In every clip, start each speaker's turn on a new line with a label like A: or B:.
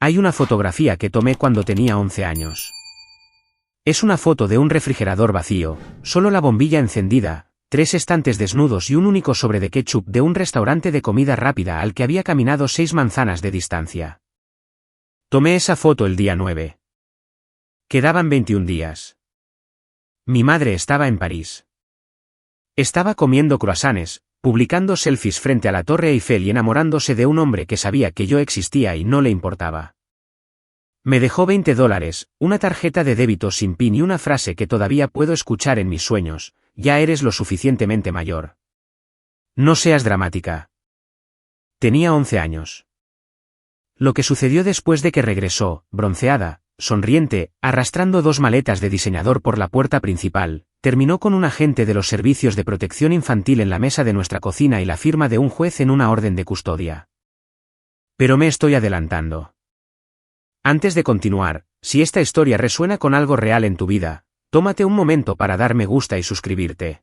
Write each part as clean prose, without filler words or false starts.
A: Hay una fotografía que tomé cuando tenía 11 años. Es una foto de un refrigerador vacío, solo la bombilla encendida, 3 estantes desnudos y un único sobre de ketchup de un restaurante de comida rápida al que había caminado 6 manzanas de distancia. Tomé esa foto el día 9. Quedaban 21 días. Mi madre estaba en París. Estaba comiendo croissants, publicando selfies frente a la Torre Eiffel y enamorándose de un hombre que sabía que yo existía y no le importaba. Me dejó $20, una tarjeta de débito sin PIN y una frase que todavía puedo escuchar en mis sueños: ya eres lo suficientemente mayor. No seas dramática. Tenía 11 años. Lo que sucedió después de que regresó, bronceada, sonriente, arrastrando 2 maletas de diseñador por la puerta principal, terminó con un agente de los servicios de protección infantil en la mesa de nuestra cocina y la firma de un juez en una orden de custodia. Pero me estoy adelantando. Antes de continuar, si esta historia resuena con algo real en tu vida, tómate un momento para dar me gusta y suscribirte.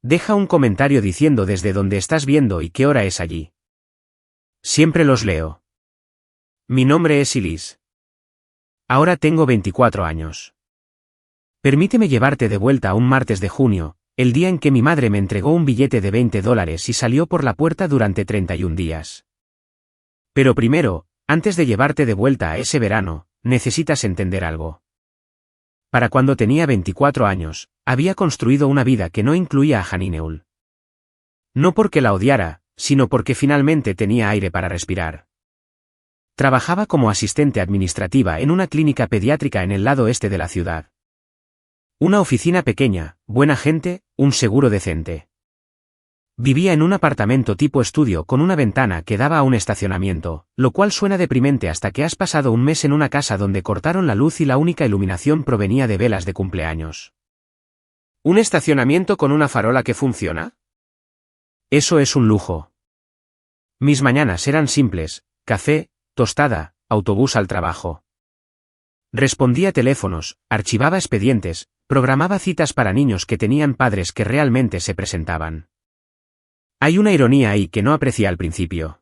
A: Deja un comentario diciendo desde dónde estás viendo y qué hora es allí. Siempre los leo. Mi nombre es Elise. Ahora tengo 24 años. Permíteme llevarte de vuelta a un martes de junio, el día en que mi madre me entregó un billete de $20 y salió por la puerta durante 31 días. Pero primero, antes de llevarte de vuelta a ese verano, necesitas entender algo. Para cuando tenía 24 años, había construido una vida que no incluía a Janine Eul. No porque la odiara, sino porque finalmente tenía aire para respirar. Trabajaba como asistente administrativa en una clínica pediátrica en el lado este de la ciudad. Una oficina pequeña, buena gente, un seguro decente. Vivía en un apartamento tipo estudio con una ventana que daba a un estacionamiento, lo cual suena deprimente hasta que has pasado un mes en una casa donde cortaron la luz y la única iluminación provenía de velas de cumpleaños. ¿Un estacionamiento con una farola que funciona? Eso es un lujo. Mis mañanas eran simples: café, tostada, autobús al trabajo. Respondía teléfonos, archivaba expedientes, programaba citas para niños que tenían padres que realmente se presentaban. Hay una ironía ahí que no aprecié al principio.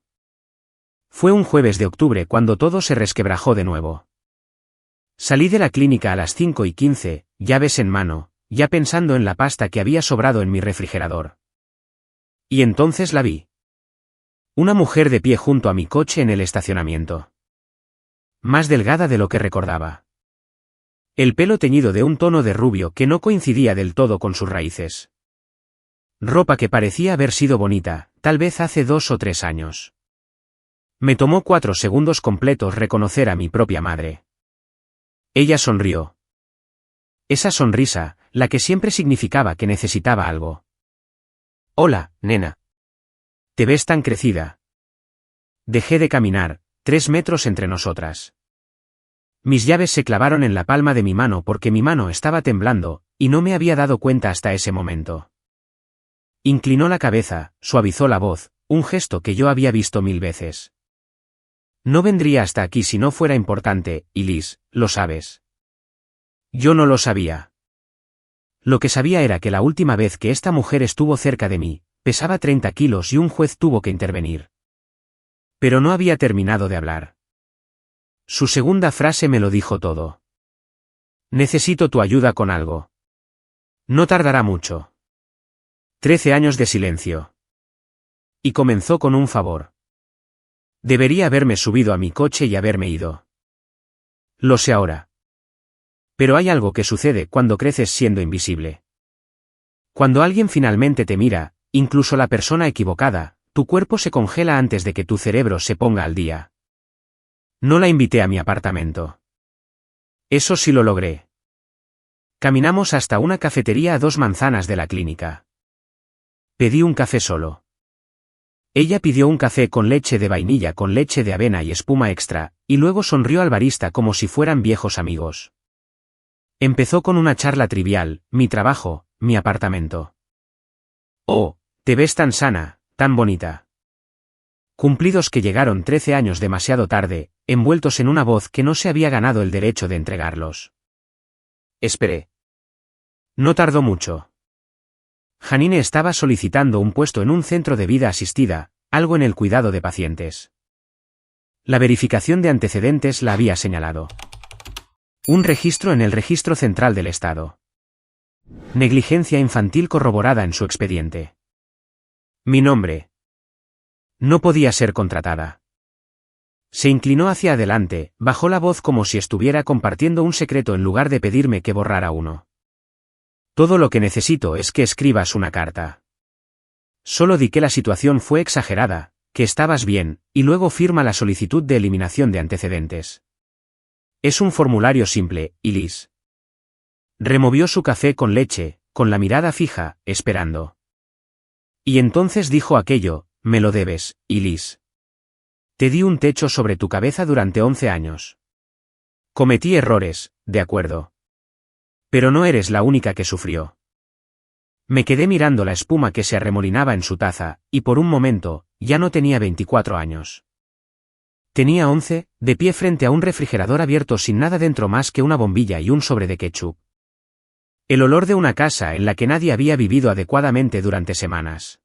A: Fue un jueves de octubre cuando todo se resquebrajó de nuevo. Salí de la clínica a las 5:15, llaves en mano, ya pensando en la pasta que había sobrado en mi refrigerador. Y entonces la vi. Una mujer de pie junto a mi coche en el estacionamiento. Más delgada de lo que recordaba. El pelo teñido de un tono de rubio que no coincidía del todo con sus raíces. Ropa que parecía haber sido bonita, tal vez hace 2 o 3 años. Me tomó 4 segundos completos reconocer a mi propia madre. Ella sonrió. Esa sonrisa, la que siempre significaba que necesitaba algo. Hola, nena. Te ves tan crecida. Dejé de caminar, 3 metros entre nosotras. Mis llaves se clavaron en la palma de mi mano porque mi mano estaba temblando, y no me había dado cuenta hasta ese momento. Inclinó la cabeza, suavizó la voz, un gesto que yo había visto 1000 veces. No vendría hasta aquí si no fuera importante, Elise, lo sabes. Yo no lo sabía. Lo que sabía era que la última vez que esta mujer estuvo cerca de mí, pesaba 30 kilos y un juez tuvo que intervenir. Pero no había terminado de hablar. Su segunda frase me lo dijo todo. Necesito tu ayuda con algo. No tardará mucho. 13 años de silencio. Y comenzó con un favor. Debería haberme subido a mi coche y haberme ido. Lo sé ahora. Pero hay algo que sucede cuando creces siendo invisible. Cuando alguien finalmente te mira, incluso la persona equivocada, tu cuerpo se congela antes de que tu cerebro se ponga al día. No la invité a mi apartamento. Eso sí lo logré. Caminamos hasta una cafetería a 2 manzanas de la clínica. Pedí un café solo. Ella pidió un café con leche de vainilla con leche de avena y espuma extra, y luego sonrió al barista como si fueran viejos amigos. Empezó con una charla trivial: mi trabajo, mi apartamento. Oh, te ves tan sana, tan bonita. Cumplidos que llegaron 13 años demasiado tarde, envueltos en una voz que no se había ganado el derecho de entregarlos. Esperé. No tardó mucho. Janine estaba solicitando un puesto en un centro de vida asistida, algo en el cuidado de pacientes. La verificación de antecedentes la había señalado. Un registro en el Registro Central del Estado. Negligencia infantil corroborada en su expediente. Mi nombre. No podía ser contratada. Se inclinó hacia adelante, bajó la voz como si estuviera compartiendo un secreto en lugar de pedirme que borrara uno. Todo lo que necesito es que escribas una carta. Solo di que la situación fue exagerada, que estabas bien, y luego firma la solicitud de eliminación de antecedentes. Es un formulario simple, Elise. Removió su café con leche, con la mirada fija, esperando. Y entonces dijo aquello: me lo debes, Elise. Te di un techo sobre tu cabeza durante 11 años. Cometí errores, de acuerdo. Pero no eres la única que sufrió. Me quedé mirando la espuma que se arremolinaba en su taza, y por un momento, ya no tenía 24 años. Tenía 11, de pie frente a un refrigerador abierto sin nada dentro más que una bombilla y un sobre de ketchup. El olor de una casa en la que nadie había vivido adecuadamente durante semanas.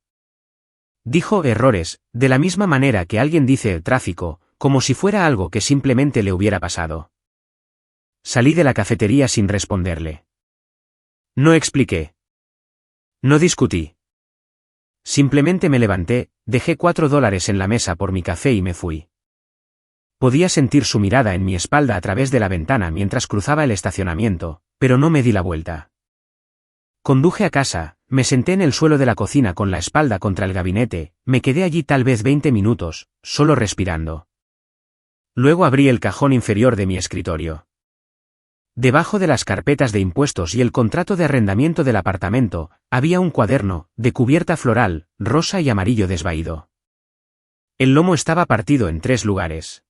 A: Dijo errores, de la misma manera que alguien dice el tráfico, como si fuera algo que simplemente le hubiera pasado. Salí de la cafetería sin responderle. No expliqué. No discutí. Simplemente me levanté, dejé $4 en la mesa por mi café y me fui. Podía sentir su mirada en mi espalda a través de la ventana mientras cruzaba el estacionamiento, pero no me di la vuelta. Conduje a casa, me senté en el suelo de la cocina con la espalda contra el gabinete, me quedé allí tal vez 20 minutos, solo respirando. Luego abrí el cajón inferior de mi escritorio. Debajo de las carpetas de impuestos y el contrato de arrendamiento del apartamento, había un cuaderno, de cubierta floral, rosa y amarillo desvaído. El lomo estaba partido en 3 lugares.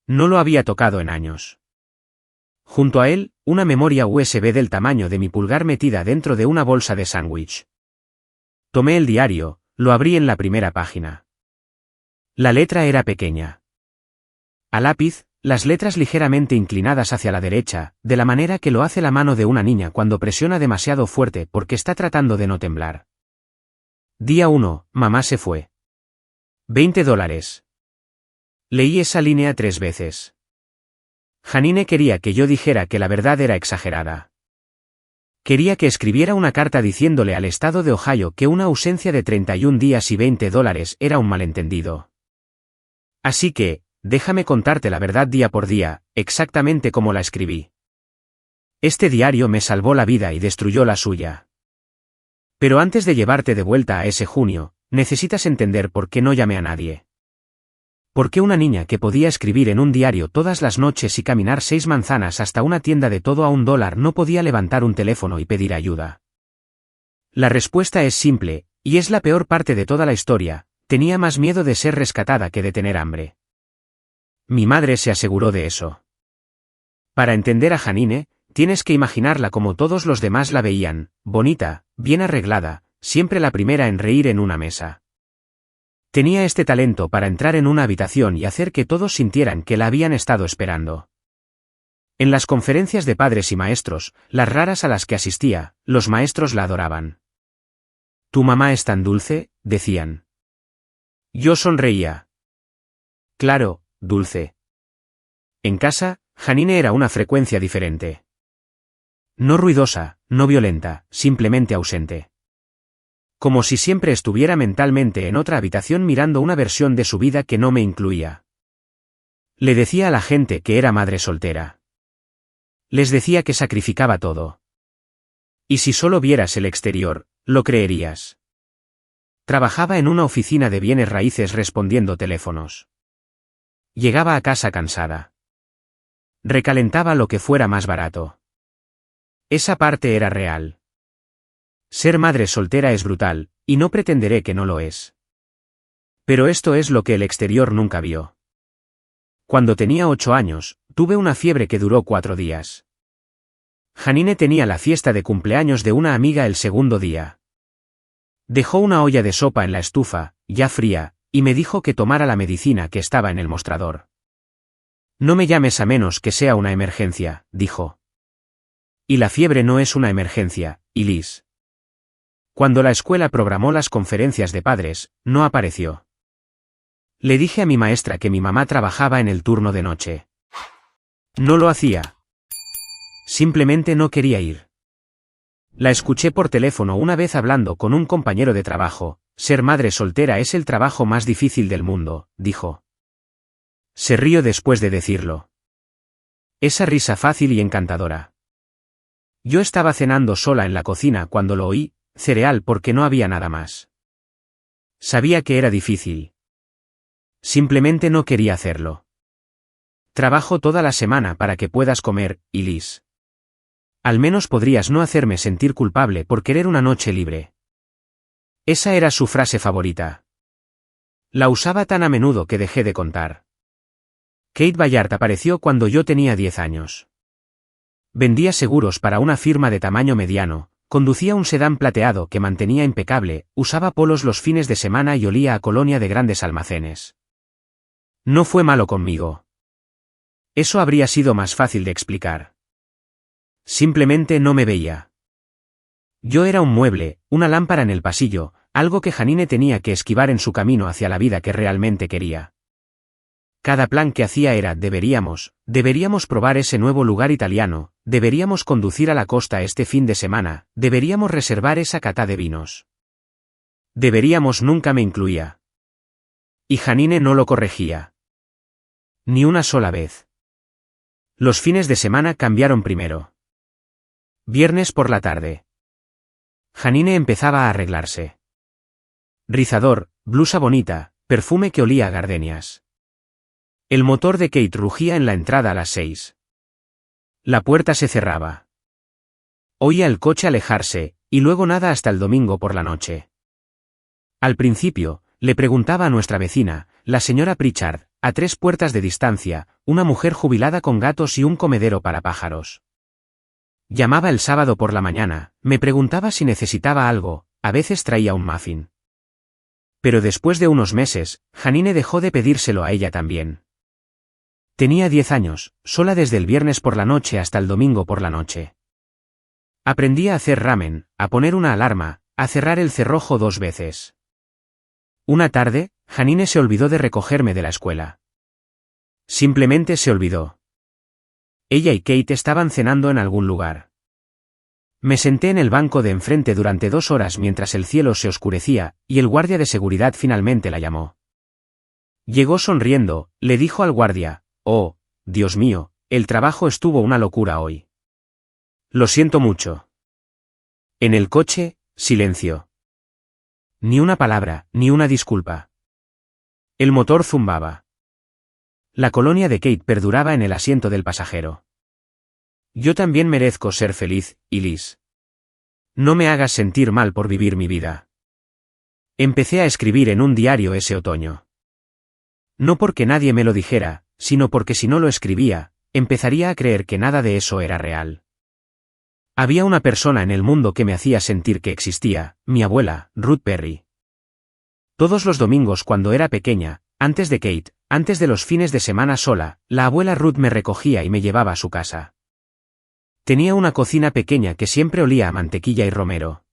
A: No lo había tocado en años. Junto a él, una memoria USB del tamaño de mi pulgar metida dentro de una bolsa de sándwich. Tomé el diario, lo abrí en la primera página. La letra era pequeña. A lápiz, las letras ligeramente inclinadas hacia la derecha, de la manera que lo hace la mano de una niña cuando presiona demasiado fuerte porque está tratando de no temblar. Día 1, mamá se fue. $20. Leí esa línea 3 veces. Janine quería que yo dijera que la verdad era exagerada. Quería que escribiera una carta diciéndole al estado de Ohio que una ausencia de 31 días y $20 era un malentendido. Así que, déjame contarte la verdad día por día, exactamente como la escribí. Este diario me salvó la vida y destruyó la suya. Pero antes de llevarte de vuelta a ese junio, necesitas entender por qué no llamé a nadie. ¿Por qué una niña que podía escribir en un diario todas las noches y caminar 6 manzanas hasta una tienda de todo a $1 no podía levantar un teléfono y pedir ayuda? La respuesta es simple, y es la peor parte de toda la historia: tenía más miedo de ser rescatada que de tener hambre. Mi madre se aseguró de eso. Para entender a Janine, tienes que imaginarla como todos los demás la veían: bonita, bien arreglada, siempre la primera en reír en una mesa. Tenía este talento para entrar en una habitación y hacer que todos sintieran que la habían estado esperando. En las conferencias de padres y maestros, las raras a las que asistía, los maestros la adoraban. «¿Tu mamá es tan dulce?», decían. Yo sonreía. Claro, dulce. En casa, Janine era una frecuencia diferente. No ruidosa, no violenta, simplemente ausente. Como si siempre estuviera mentalmente en otra habitación mirando una versión de su vida que no me incluía. Le decía a la gente que era madre soltera. Les decía que sacrificaba todo. Y si solo vieras el exterior, lo creerías. Trabajaba en una oficina de bienes raíces respondiendo teléfonos. Llegaba a casa cansada. Recalentaba lo que fuera más barato. Esa parte era real. Ser madre soltera es brutal, y no pretenderé que no lo es. Pero esto es lo que el exterior nunca vio. Cuando tenía 8 años, tuve una fiebre que duró 4 días. Janine tenía la fiesta de cumpleaños de una amiga el segundo día. Dejó una olla de sopa en la estufa, ya fría, y me dijo que tomara la medicina que estaba en el mostrador. No me llames a menos que sea una emergencia, dijo. Y la fiebre no es una emergencia, Elise. Cuando la escuela programó las conferencias de padres, no apareció. Le dije a mi maestra que mi mamá trabajaba en el turno de noche. No lo hacía. Simplemente no quería ir. La escuché por teléfono una vez hablando con un compañero de trabajo. Ser madre soltera es el trabajo más difícil del mundo, dijo. Se rió después de decirlo. Esa risa fácil y encantadora. Yo estaba cenando sola en la cocina cuando lo oí, cereal porque no había nada más. Sabía que era difícil. Simplemente no quería hacerlo. Trabajo toda la semana para que puedas comer, Elise. Al menos podrías no hacerme sentir culpable por querer una noche libre. Esa era su frase favorita. La usaba tan a menudo que dejé de contar. Kate Ballard apareció cuando yo tenía 10 años. Vendía seguros para una firma de tamaño mediano, conducía un sedán plateado que mantenía impecable, usaba polos los fines de semana y olía a colonia de grandes almacenes. No fue malo conmigo. Eso habría sido más fácil de explicar. Simplemente no me veía. Yo era un mueble, una lámpara en el pasillo, algo que Janine tenía que esquivar en su camino hacia la vida que realmente quería. Cada plan que hacía era deberíamos probar ese nuevo lugar italiano, deberíamos conducir a la costa este fin de semana, deberíamos reservar esa cata de vinos. Deberíamos nunca me incluía. Y Janine no lo corregía. Ni una sola vez. Los fines de semana cambiaron primero. Viernes por la tarde. Janine empezaba a arreglarse. Rizador, blusa bonita, perfume que olía a gardenias. El motor de Kate rugía en la entrada a las 6. La puerta se cerraba. Oía el coche alejarse, y luego nada hasta el domingo por la noche. Al principio, le preguntaba a nuestra vecina, la señora Pritchard, a 3 puertas de distancia, una mujer jubilada con gatos y un comedero para pájaros. Llamaba el sábado por la mañana, me preguntaba si necesitaba algo, a veces traía un muffin. Pero después de unos meses, Janine dejó de pedírselo a ella también. Tenía 10 años, sola desde el viernes por la noche hasta el domingo por la noche. Aprendí a hacer ramen, a poner una alarma, a cerrar el cerrojo 2 veces. Una tarde, Janine se olvidó de recogerme de la escuela. Simplemente se olvidó. Ella y Kate estaban cenando en algún lugar. Me senté en el banco de enfrente durante 2 horas mientras el cielo se oscurecía, y el guardia de seguridad finalmente la llamó. Llegó sonriendo, le dijo al guardia, «Oh, Dios mío, el trabajo estuvo una locura hoy. Lo siento mucho». En el coche, silencio. Ni una palabra, ni una disculpa. El motor zumbaba. La colonia de Kate perduraba en el asiento del pasajero. Yo también merezco ser feliz, Elise. No me hagas sentir mal por vivir mi vida. Empecé a escribir en un diario ese otoño. No porque nadie me lo dijera, sino porque si no lo escribía, empezaría a creer que nada de eso era real. Había una persona en el mundo que me hacía sentir que existía, mi abuela, Ruth Perry. Todos los domingos cuando era pequeña, antes de Kate, antes de los fines de semana sola, la abuela Ruth me recogía y me llevaba a su casa. Tenía una cocina pequeña que siempre olía a mantequilla y romero.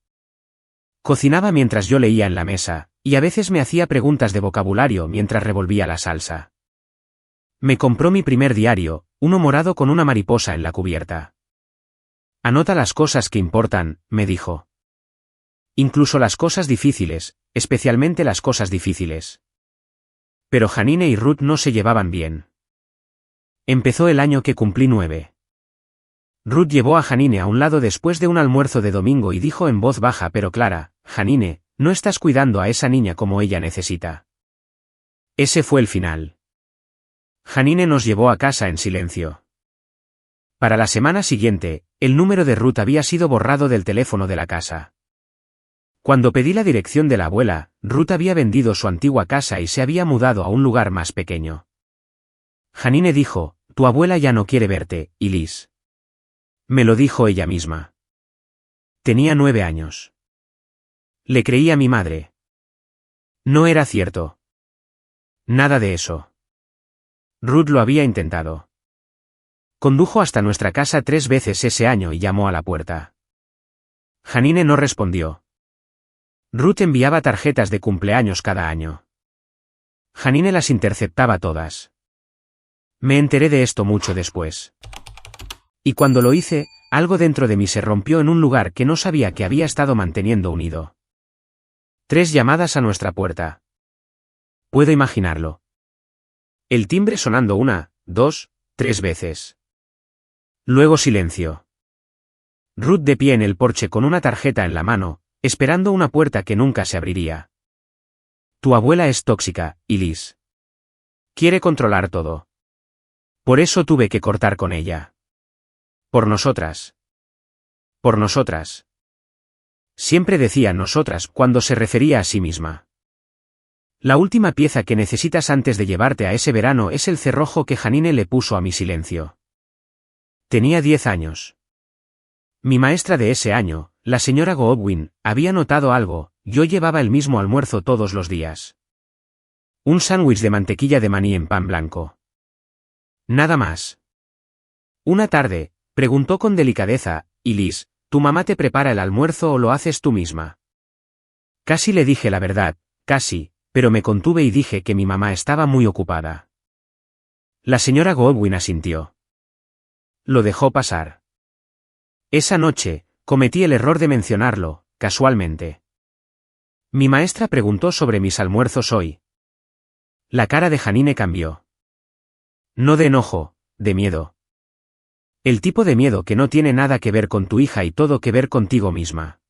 A: Cocinaba mientras yo leía en la mesa, y a veces me hacía preguntas de vocabulario mientras revolvía la salsa. Me compró mi primer diario, uno morado con una mariposa en la cubierta. Anota las cosas que importan, me dijo. Incluso las cosas difíciles, especialmente las cosas difíciles. Pero Janine y Ruth no se llevaban bien. Empezó el año que cumplí 9. Ruth llevó a Janine a un lado después de un almuerzo de domingo y dijo en voz baja pero clara, «Janine, no estás cuidando a esa niña como ella necesita». Ese fue el final. Janine nos llevó a casa en silencio. Para la semana siguiente, el número de Ruth había sido borrado del teléfono de la casa. Cuando pedí la dirección de la abuela, Ruth había vendido su antigua casa y se había mudado a un lugar más pequeño. Janine dijo, «Tu abuela ya no quiere verte, Elise». Me lo dijo ella misma. Tenía 9 años. Le creí a mi madre. No era cierto. Nada de eso. Ruth lo había intentado. Condujo hasta nuestra casa 3 veces ese año y llamó a la puerta. Janine no respondió. Ruth enviaba tarjetas de cumpleaños cada año. Janine las interceptaba todas. Me enteré de esto mucho después. Y cuando lo hice, algo dentro de mí se rompió en un lugar que no sabía que había estado manteniendo unido. 3 llamadas a nuestra puerta. Puedo imaginarlo. El timbre sonando 1, 2, 3 veces. Luego silencio. Ruth de pie en el porche con una tarjeta en la mano, esperando una puerta que nunca se abriría. Tu abuela es tóxica, Elise. Quiere controlar todo. Por eso tuve que cortar con ella. Por nosotras. Por nosotras. Siempre decía nosotras cuando se refería a sí misma. La última pieza que necesitas antes de llevarte a ese verano es el cerrojo que Janine le puso a mi silencio. Tenía 10 años. Mi maestra de ese año, la señora Godwin, había notado algo. Yo llevaba el mismo almuerzo todos los días. Un sándwich de mantequilla de maní en pan blanco. Nada más. Una tarde, preguntó con delicadeza, Elise, ¿tu mamá te prepara el almuerzo o lo haces tú misma? Casi le dije la verdad, casi, pero me contuve y dije que mi mamá estaba muy ocupada. La señora Godwin asintió. Lo dejó pasar. Esa noche, cometí el error de mencionarlo, casualmente. Mi maestra preguntó sobre mis almuerzos hoy. La cara de Janine cambió. No de enojo, de miedo. El tipo de miedo que no tiene nada que ver con tu hija y todo que ver contigo misma.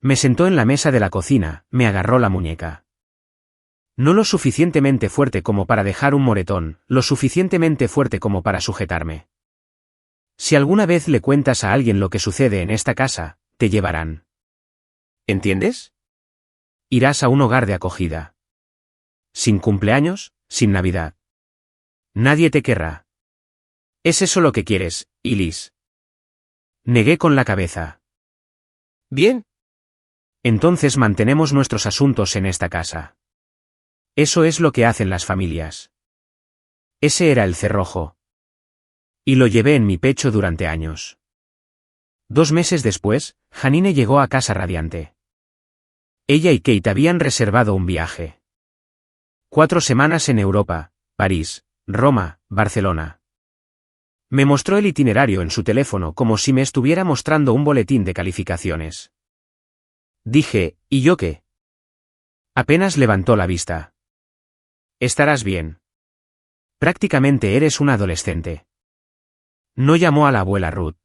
A: Me sentó en la mesa de la cocina, me agarró la muñeca. No lo suficientemente fuerte como para dejar un moretón, lo suficientemente fuerte como para sujetarme. Si alguna vez le cuentas a alguien lo que sucede en esta casa, te llevarán. ¿Entiendes? Irás a un hogar de acogida. Sin cumpleaños, sin Navidad. Nadie te querrá. ¿Es eso lo que quieres, Elise? Negué con la cabeza. Bien. Entonces mantenemos nuestros asuntos en esta casa. Eso es lo que hacen las familias. Ese era el cerrojo. Y lo llevé en mi pecho durante años. 2 meses después, Janine llegó a casa radiante. Ella y Kate habían reservado un viaje. 4 semanas en Europa, París, Roma, Barcelona. Me mostró el itinerario en su teléfono como si me estuviera mostrando un boletín de calificaciones. Dije, ¿y yo qué? Apenas levantó la vista. Estarás bien. Prácticamente eres un adolescente. No llamó a la abuela Ruth.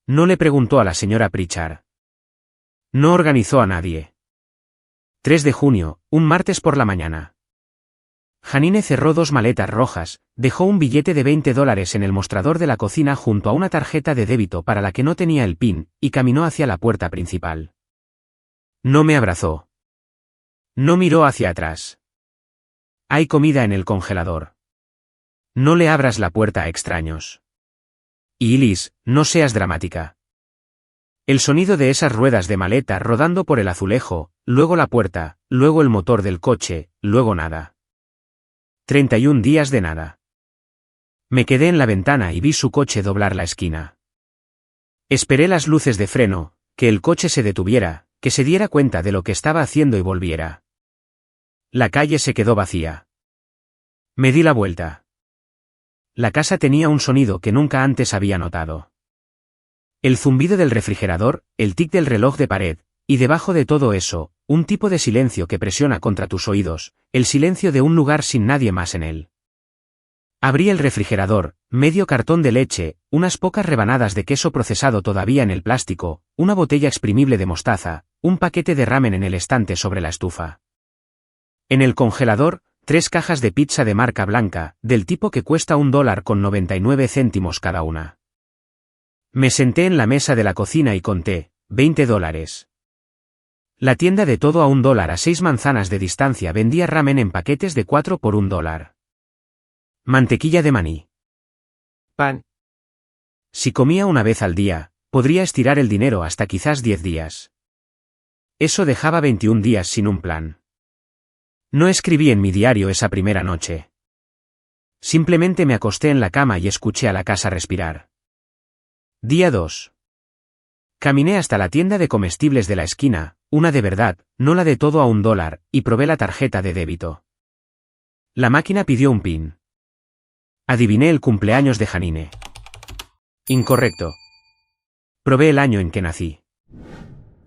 A: No le preguntó a la señora Pritchard. No organizó a nadie. 3 de junio, un martes por la mañana. Janine cerró 2 maletas rojas, dejó un billete de $20 en el mostrador de la cocina junto a una tarjeta de débito para la que no tenía el PIN, y caminó hacia la puerta principal. No me abrazó. No miró hacia atrás. Hay comida en el congelador. No le abras la puerta a extraños. Y Elise, no seas dramática. El sonido de esas ruedas de maleta rodando por el azulejo, luego la puerta, luego el motor del coche, luego nada. 31 días de nada. Me quedé en la ventana y vi su coche doblar la esquina. Esperé las luces de freno, que el coche se detuviera, que se diera cuenta de lo que estaba haciendo y volviera. La calle se quedó vacía. Me di la vuelta. La casa tenía un sonido que nunca antes había notado. El zumbido del refrigerador, el tic del reloj de pared, y debajo de todo eso, un tipo de silencio que presiona contra tus oídos, el silencio de un lugar sin nadie más en él. Abrí el refrigerador, medio cartón de leche, unas pocas rebanadas de queso procesado todavía en el plástico, una botella exprimible de mostaza, un paquete de ramen en el estante sobre la estufa. En el congelador, 3 cajas de pizza de marca blanca, del tipo que cuesta $1.99 cada una. Me senté en la mesa de la cocina y conté, $20. La tienda de todo a $1 a 6 manzanas de distancia vendía ramen en paquetes de 4 por $1. Mantequilla de maní. Pan. Si comía una vez al día, podría estirar el dinero hasta quizás 10 días. Eso dejaba 21 días sin un plan. No escribí en mi diario esa primera noche. Simplemente me acosté en la cama y escuché a la casa respirar. Día 2. Caminé hasta la tienda de comestibles de la esquina, una de verdad, no la de todo a $1, y probé la tarjeta de débito. La máquina pidió un PIN. Adiviné el cumpleaños de Janine. Incorrecto. Probé el año en que nací.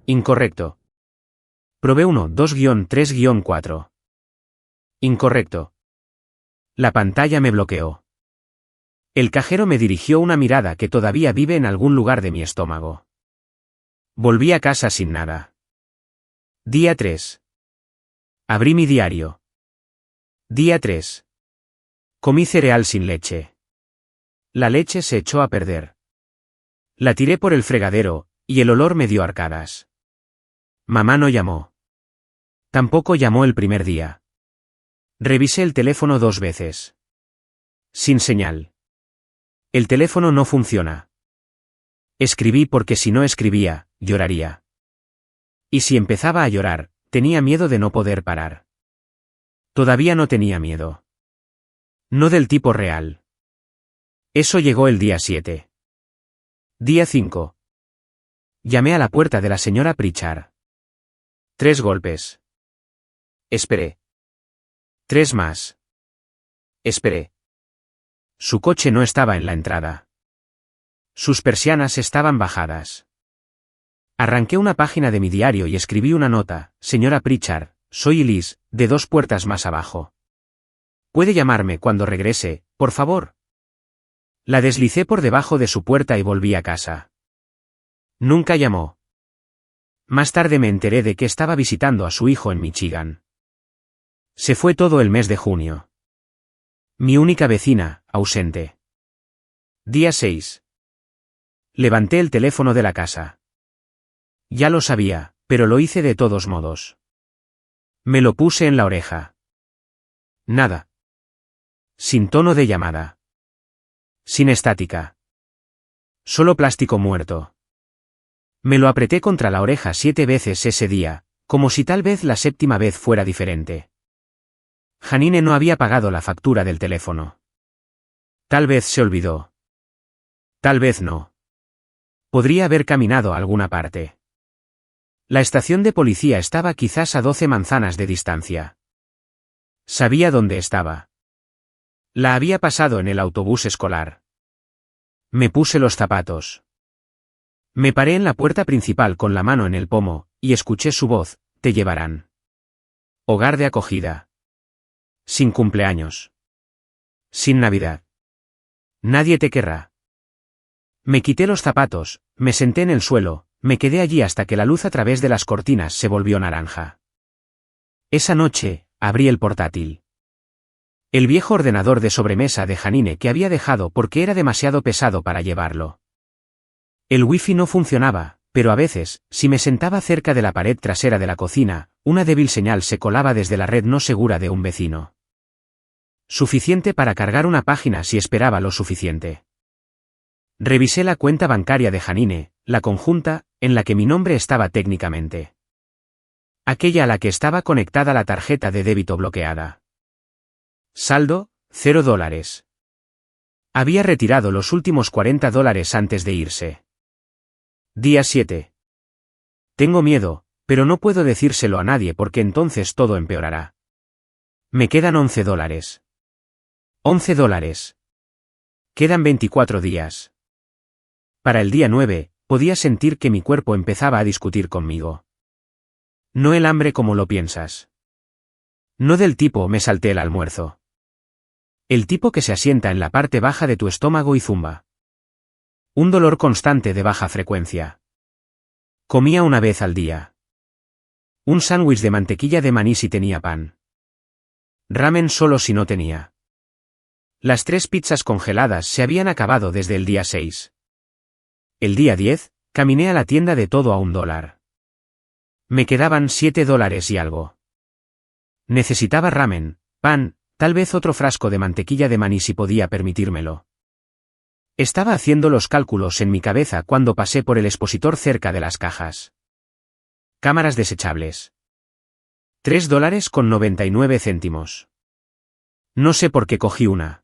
A: Incorrecto. Probé 1, 2-3-4. Incorrecto. La pantalla me bloqueó. El cajero me dirigió una mirada que todavía vive en algún lugar de mi estómago. Volví a casa sin nada. Día 3. Abrí mi diario. Día 3. Comí cereal sin leche. La leche se echó a perder. La tiré por el fregadero, y el olor me dio arcadas. Mamá no llamó. Tampoco llamó el primer día. Revisé el teléfono 2 veces. Sin señal. El teléfono no funciona. Escribí porque si no escribía, lloraría. Y si empezaba a llorar, tenía miedo de no poder parar. Todavía no tenía miedo. No del tipo real. Eso llegó el día 7. Día 5. Llamé a la puerta de la señora Pritchard. 3 golpes. Esperé. 3 más. Esperé. Su coche no estaba en la entrada. Sus persianas estaban bajadas. Arranqué una página de mi diario y escribí una nota: señora Pritchard, soy Elise, de 2 puertas más abajo. ¿Puede llamarme cuando regrese, por favor? La deslicé por debajo de su puerta y volví a casa. Nunca llamó. Más tarde me enteré de que estaba visitando a su hijo en Michigan. Se fue todo el mes de junio. Mi única vecina, ausente. Día 6. Levanté el teléfono de la casa. Ya lo sabía, pero lo hice de todos modos. Me lo puse en la oreja. Nada. Sin tono de llamada. Sin estática. Solo plástico muerto. Me lo apreté contra la oreja 7 veces ese día, como si tal vez la 7ª vez fuera diferente. Janine no había pagado la factura del teléfono. Tal vez se olvidó. Tal vez no. Podría haber caminado a alguna parte. La estación de policía estaba quizás a 12 manzanas de distancia. Sabía dónde estaba. La había pasado en el autobús escolar. Me puse los zapatos. Me paré en la puerta principal con la mano en el pomo, y escuché su voz: te llevarán. Hogar de acogida. Sin cumpleaños. Sin Navidad. Nadie te querrá. Me quité los zapatos, me senté en el suelo, me quedé allí hasta que la luz a través de las cortinas se volvió naranja. Esa noche, abrí el portátil. El viejo ordenador de sobremesa de Janine que había dejado porque era demasiado pesado para llevarlo. El wifi no funcionaba, pero a veces, si me sentaba cerca de la pared trasera de la cocina, una débil señal se colaba desde la red no segura de un vecino. Suficiente para cargar una página si esperaba lo suficiente. Revisé la cuenta bancaria de Janine, la conjunta, en la que mi nombre estaba técnicamente. Aquella a la que estaba conectada la tarjeta de débito bloqueada. Saldo, $0. Había retirado los últimos $40 antes de irse. Día 7. Tengo miedo, pero no puedo decírselo a nadie porque entonces todo empeorará. Me quedan $11. $11. Quedan 24 días. Para el día 9, podía sentir que mi cuerpo empezaba a discutir conmigo. No el hambre como lo piensas. No del tipo me salté el almuerzo. El tipo que se asienta en la parte baja de tu estómago y zumba. Un dolor constante de baja frecuencia. Comía una vez al día. Un sándwich de mantequilla de maní si tenía pan. Ramen solo si no tenía. Las 3 pizzas congeladas se habían acabado desde el día 6. El día 10, caminé a la tienda de todo a $1. Me quedaban $7 y algo. Necesitaba ramen, pan, tal vez otro frasco de mantequilla de maní si podía permitírmelo. Estaba haciendo los cálculos en mi cabeza cuando pasé por el expositor cerca de las cajas. Cámaras desechables. $3.99. No sé por qué cogí una.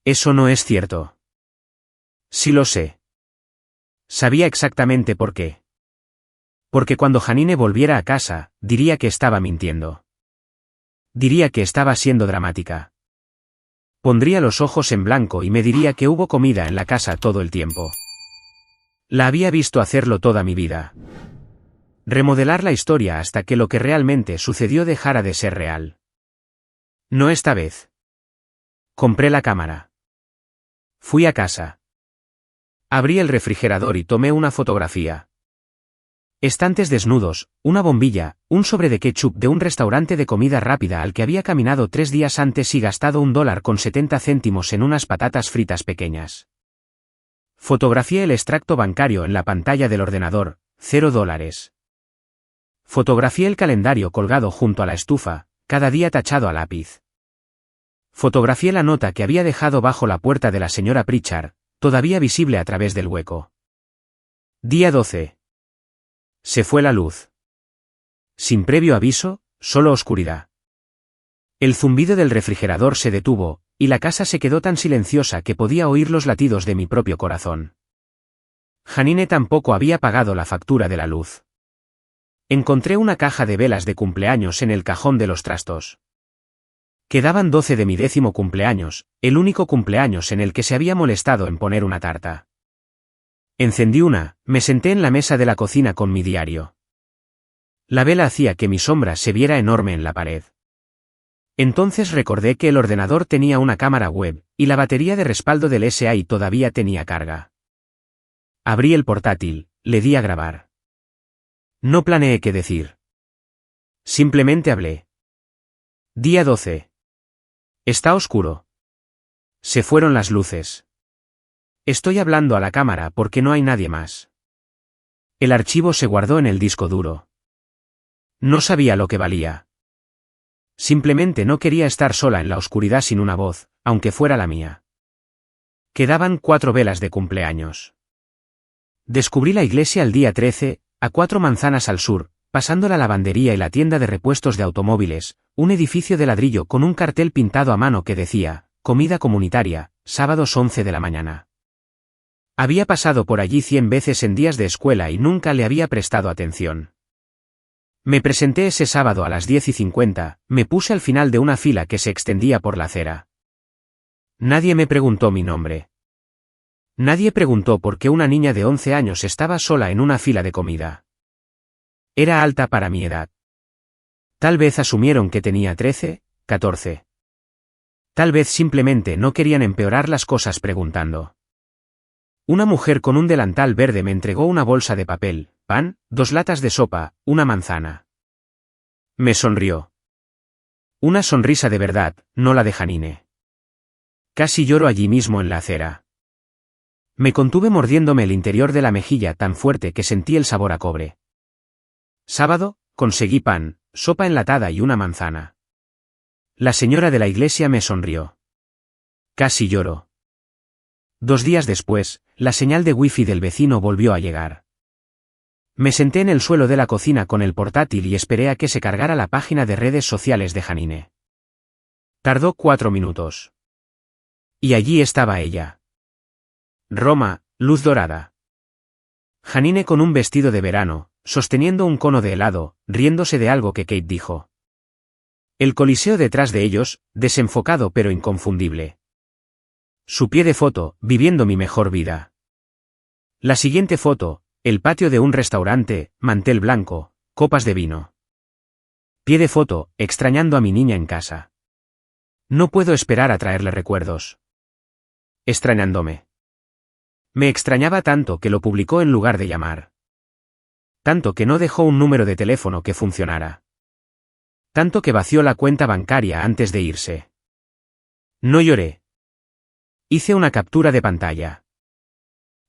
A: Eso no es cierto. Sí lo sé. Sabía exactamente por qué. Porque cuando Janine volviera a casa, diría que estaba mintiendo. Diría que estaba siendo dramática. Pondría los ojos en blanco y me diría que hubo comida en la casa todo el tiempo. La había visto hacerlo toda mi vida. Remodelar la historia hasta que lo que realmente sucedió dejara de ser real. No esta vez. Compré la cámara. Fui a casa. Abrí el refrigerador y tomé una fotografía. Estantes desnudos, una bombilla, un sobre de ketchup de un restaurante de comida rápida al que había caminado 3 días antes y gastado $1.70 en unas patatas fritas pequeñas. Fotografié el extracto bancario en la pantalla del ordenador, $0. Fotografié el calendario colgado junto a la estufa, cada día tachado a lápiz. Fotografié la nota que había dejado bajo la puerta de la señora Pritchard, todavía visible a través del hueco. Día 12. Se fue la luz. Sin previo aviso, solo oscuridad. El zumbido del refrigerador se detuvo, y la casa se quedó tan silenciosa que podía oír los latidos de mi propio corazón. Janine tampoco había pagado la factura de la luz. Encontré una caja de velas de cumpleaños en el cajón de los trastos. Quedaban 12 de mi 10º cumpleaños, el único cumpleaños en el que se había molestado en poner una tarta. Encendí una, me senté en la mesa de la cocina con mi diario. La vela hacía que mi sombra se viera enorme en la pared. Entonces recordé que el ordenador tenía una cámara web, y la batería de respaldo del SI todavía tenía carga. Abrí el portátil, le di a grabar. No planeé qué decir. Simplemente hablé. Día 12. Está oscuro. Se fueron las luces. Estoy hablando a la cámara porque no hay nadie más. El archivo se guardó en el disco duro. No sabía lo que valía. Simplemente no quería estar sola en la oscuridad sin una voz, aunque fuera la mía. Quedaban 4 velas de cumpleaños. Descubrí la iglesia el día 13, a 4 manzanas al sur, pasando la lavandería y la tienda de repuestos de automóviles, un edificio de ladrillo con un cartel pintado a mano que decía, comida comunitaria, sábados 11 de la mañana. Había pasado por allí 100 veces en días de escuela y nunca le había prestado atención. Me presenté ese sábado a las 10:50, me puse al final de una fila que se extendía por la acera. Nadie me preguntó mi nombre. Nadie preguntó por qué una niña de 11 años estaba sola en una fila de comida. Era alta para mi edad. Tal vez asumieron que tenía 13, 14. Tal vez simplemente no querían empeorar las cosas preguntando. Una mujer con un delantal verde me entregó una bolsa de papel, pan, 2 latas de sopa, una manzana. Me sonrió. Una sonrisa de verdad, no la de Janine. Casi lloro allí mismo en la acera. Me contuve mordiéndome el interior de la mejilla tan fuerte que sentí el sabor a cobre. Sábado, conseguí pan, sopa enlatada y una manzana. La señora de la iglesia me sonrió. Casi lloro. 2 días después, la señal de wifi del vecino volvió a llegar. Me senté en el suelo de la cocina con el portátil y esperé a que se cargara la página de redes sociales de Janine. Tardó 4 minutos. Y allí estaba ella. Roma, luz dorada. Janine con un vestido de verano, sosteniendo un cono de helado, riéndose de algo que Kate dijo. El coliseo detrás de ellos, desenfocado pero inconfundible. Su pie de foto, viviendo mi mejor vida. La siguiente foto, el patio de un restaurante, mantel blanco, copas de vino. Pie de foto, extrañando a mi niña en casa. No puedo esperar a traerle recuerdos. Extrañándome. Me extrañaba tanto que lo publicó en lugar de llamar. Tanto que no dejó un número de teléfono que funcionara. Tanto que vació la cuenta bancaria antes de irse. No lloré. Hice una captura de pantalla.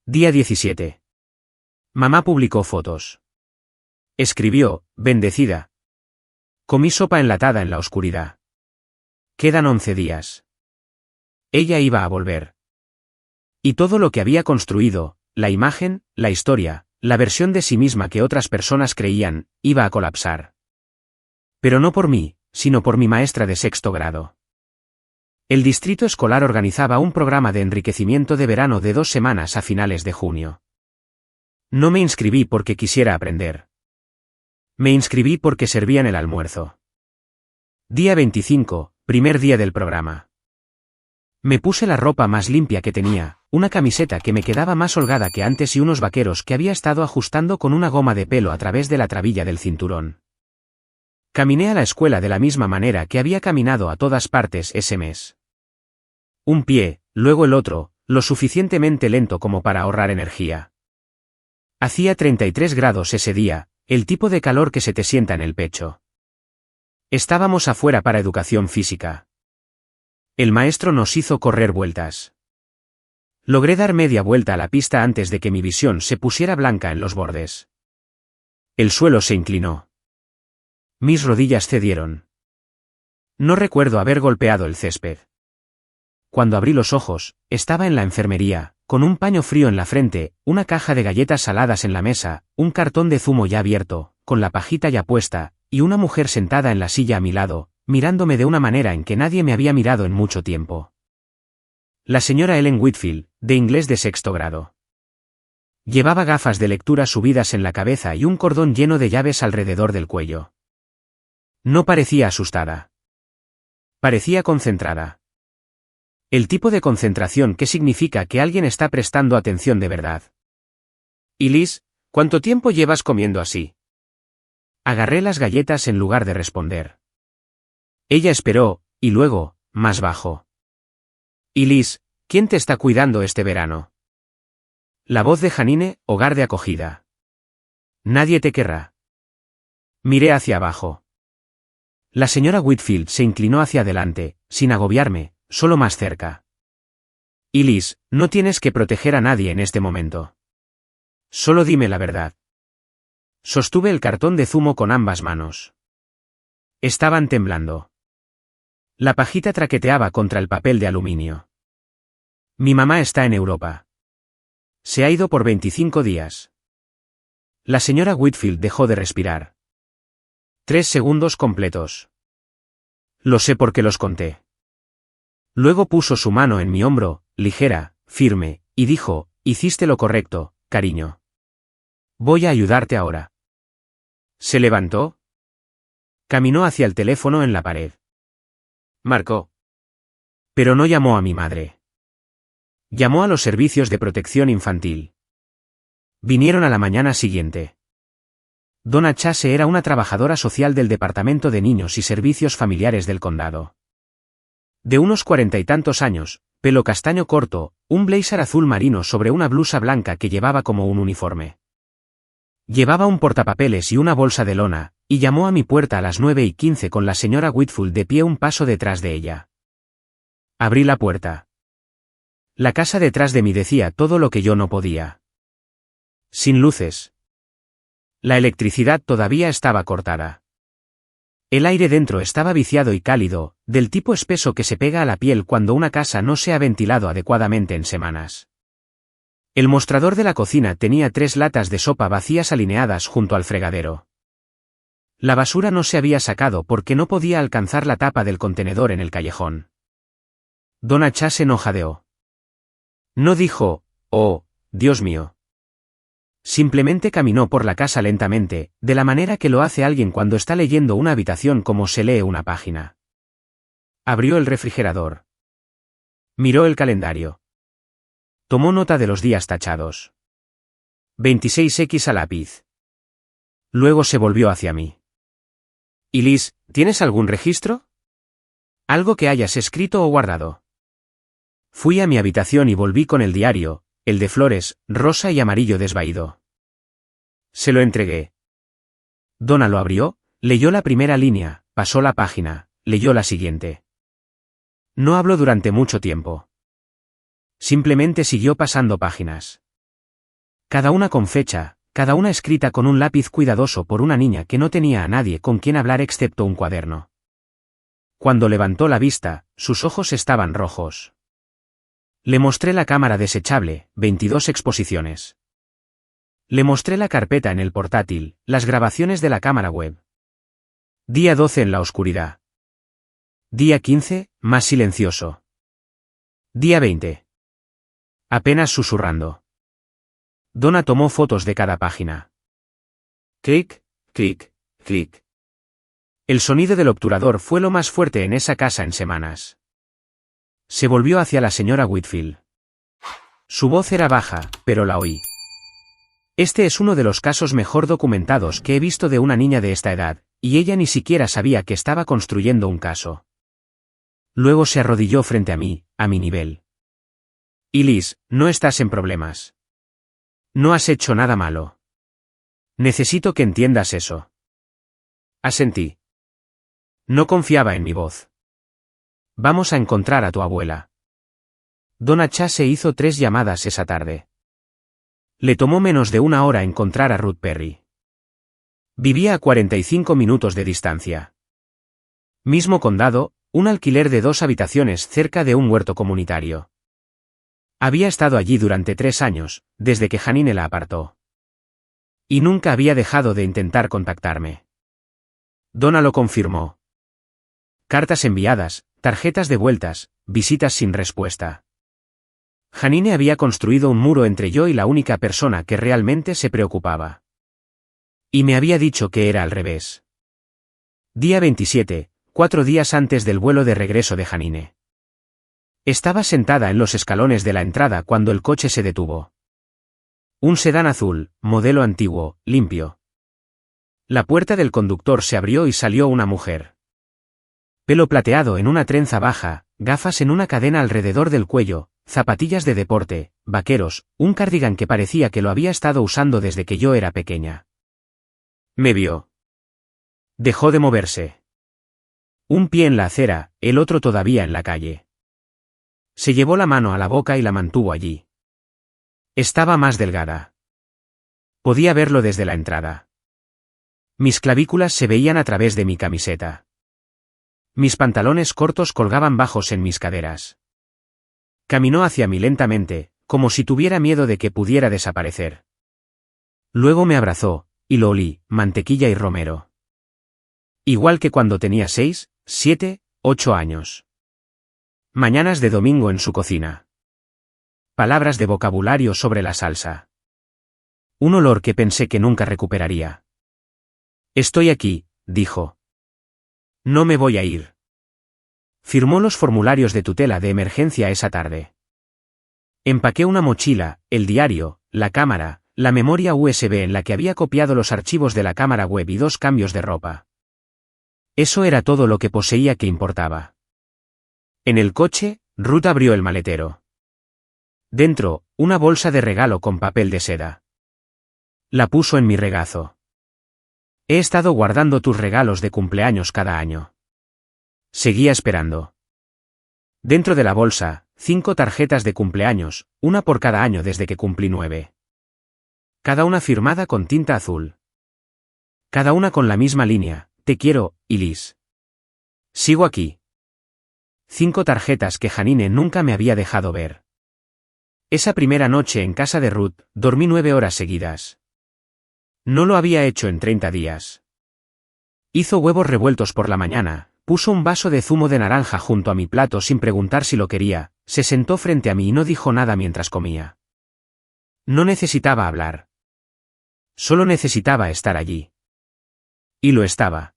A: Día 17. Mamá publicó fotos. Escribió, bendecida. Comí sopa enlatada en la oscuridad. Quedan 11 días. Ella iba a volver. Y todo lo que había construido, la imagen, la historia, la versión de sí misma que otras personas creían, iba a colapsar. Pero no por mí, sino por mi maestra de 6º grado. El distrito escolar organizaba un programa de enriquecimiento de verano de 2 semanas a finales de junio. No me inscribí porque quisiera aprender. Me inscribí porque servían el almuerzo. Día 25, primer día del programa. Me puse la ropa más limpia que tenía, una camiseta que me quedaba más holgada que antes y unos vaqueros que había estado ajustando con una goma de pelo a través de la trabilla del cinturón. Caminé a la escuela de la misma manera que había caminado a todas partes ese mes. Un pie, luego el otro, lo suficientemente lento como para ahorrar energía. Hacía 33 grados ese día, el tipo de calor que se te sienta en el pecho. Estábamos afuera para educación física. El maestro nos hizo correr vueltas. Logré dar media vuelta a la pista antes de que mi visión se pusiera blanca en los bordes. El suelo se inclinó. Mis rodillas cedieron. No recuerdo haber golpeado el césped. Cuando abrí los ojos, estaba en la enfermería, con un paño frío en la frente, una caja de galletas saladas en la mesa, un cartón de zumo ya abierto, con la pajita ya puesta, y una mujer sentada en la silla a mi lado, mirándome de una manera en que nadie me había mirado en mucho tiempo. La señora Ellen Whitfield, de inglés de 6º grado. Llevaba gafas de lectura subidas en la cabeza y un cordón lleno de llaves alrededor del cuello. No parecía asustada. Parecía concentrada. El tipo de concentración que significa que alguien está prestando atención de verdad. ¿Y Liz, cuánto tiempo llevas comiendo así? Agarré las galletas en lugar de responder. Ella esperó, y luego, más bajo. ¿Y Liz, quién te está cuidando este verano? La voz de Janine, hogar de acogida. Nadie te querrá. Miré hacia abajo. La señora Whitfield se inclinó hacia adelante, sin agobiarme, solo más cerca. Y Liz, no tienes que proteger a nadie en este momento. Solo dime la verdad. Sostuve el cartón de zumo con ambas manos. Estaban temblando. La pajita traqueteaba contra el papel de aluminio. Mi mamá está en Europa. Se ha ido por 25 días. La señora Whitfield dejó de respirar. 3 segundos completos. Lo sé porque los conté. Luego puso su mano en mi hombro, ligera, firme, y dijo, hiciste lo correcto, cariño. Voy a ayudarte ahora. Se levantó. Caminó hacia el teléfono en la pared. Marcó. Pero no llamó a mi madre. Llamó a los servicios de protección infantil. Vinieron a la mañana siguiente. Donna Chase era una trabajadora social del Departamento de Niños y Servicios Familiares del condado. De unos 40 y tantos años, pelo castaño corto, un blazer azul marino sobre una blusa blanca que llevaba como un uniforme. Llevaba un portapapeles y una bolsa de lona, y llamó a mi puerta a las 9:15 con la señora Whitfield de pie un paso detrás de ella. Abrí la puerta. La casa detrás de mí decía todo lo que yo no podía. Sin luces. La electricidad todavía estaba cortada. El aire dentro estaba viciado y cálido, del tipo espeso que se pega a la piel cuando una casa no se ha ventilado adecuadamente en semanas. El mostrador de la cocina tenía 3 latas de sopa vacías alineadas junto al fregadero. La basura no se había sacado porque no podía alcanzar la tapa del contenedor en el callejón. Donna Chase no jadeó. No dijo, oh, Dios mío. Simplemente caminó por la casa lentamente, de la manera que lo hace alguien cuando está leyendo una habitación como se lee una página. Abrió el refrigerador. Miró el calendario. Tomó nota de los días tachados. 26x a lápiz. Luego se volvió hacia mí. ¿Y Liz, tienes algún registro? ¿Algo que hayas escrito o guardado? Fui a mi habitación y volví con el diario, el de flores, rosa y amarillo desvaído. Se lo entregué. Donna lo abrió, leyó la primera línea, pasó la página, leyó la siguiente. No habló durante mucho tiempo. Simplemente siguió pasando páginas. Cada una con fecha, cada una escrita con un lápiz cuidadoso por una niña que no tenía a nadie con quien hablar excepto un cuaderno. Cuando levantó la vista, sus ojos estaban rojos. Le mostré la cámara desechable, 22 exposiciones. Le mostré la carpeta en el portátil, las grabaciones de la cámara web. Día 12 en la oscuridad. Día 15, más silencioso. Día 20. Apenas susurrando. Donna tomó fotos de cada página. Clic, clic, clic. El sonido del obturador fue lo más fuerte en esa casa en semanas. Se volvió hacia la señora Whitfield. Su voz era baja, pero la oí. Este es uno de los casos mejor documentados que he visto de una niña de esta edad, y ella ni siquiera sabía que estaba construyendo un caso. Luego se arrodilló frente a mí, a mi nivel. Y Liz, no estás en problemas. No has hecho nada malo. Necesito que entiendas eso. Asentí. No confiaba en mi voz. Vamos a encontrar a tu abuela. Donna Chase hizo 3 llamadas esa tarde. Le tomó menos de 1 hora encontrar a Ruth Perry. Vivía a 45 minutos de distancia. Mismo condado, un alquiler de 2 habitaciones cerca de un huerto comunitario. Había estado allí durante 3 años, desde que Janine la apartó. Y nunca había dejado de intentar contactarme. Donna lo confirmó. Cartas enviadas, tarjetas devueltas, visitas sin respuesta. Janine había construido un muro entre yo y la única persona que realmente se preocupaba. Y me había dicho que era al revés. Día 27, 4 días antes del vuelo de regreso de Janine. Estaba sentada en los escalones de la entrada cuando el coche se detuvo. Un sedán azul, modelo antiguo, limpio. La puerta del conductor se abrió y salió una mujer. Pelo plateado en una trenza baja, gafas en una cadena alrededor del cuello, zapatillas de deporte, vaqueros, un cardigan que parecía que lo había estado usando desde que yo era pequeña. Me vio. Dejó de moverse. Un pie en la acera, el otro todavía en la calle. Se llevó la mano a la boca y la mantuvo allí. Estaba más delgada. Podía verlo desde la entrada. Mis clavículas se veían a través de mi camiseta. Mis pantalones cortos colgaban bajos en mis caderas. Caminó hacia mí lentamente, como si tuviera miedo de que pudiera desaparecer. Luego me abrazó, y lo olí, mantequilla y romero. Igual que cuando tenía 6, 7, 8 años. Mañanas de domingo en su cocina. Palabras de vocabulario sobre la salsa. Un olor que pensé que nunca recuperaría. Estoy aquí, dijo. No me voy a ir. Firmó los formularios de tutela de emergencia esa tarde. Empaqué una mochila, el diario, la cámara, la memoria USB en la que había copiado los archivos de la cámara web y 2 cambios de ropa. Eso era todo lo que poseía que importaba. En el coche, Ruth abrió el maletero. Dentro, una bolsa de regalo con papel de seda. La puso en mi regazo. He estado guardando tus regalos de cumpleaños cada año. Seguía esperando. Dentro de la bolsa, 5 tarjetas de cumpleaños, una por cada año desde que cumplí 9. Cada una firmada con tinta azul. Cada una con la misma línea, te quiero, y Liz. Sigo aquí. 5 tarjetas que Janine nunca me había dejado ver. Esa primera noche en casa de Ruth, dormí 9 horas seguidas. No lo había hecho en 30 días. Hizo huevos revueltos por la mañana, puso un vaso de zumo de naranja junto a mi plato sin preguntar si lo quería, se sentó frente a mí y no dijo nada mientras comía. No necesitaba hablar. Solo necesitaba estar allí. Y lo estaba.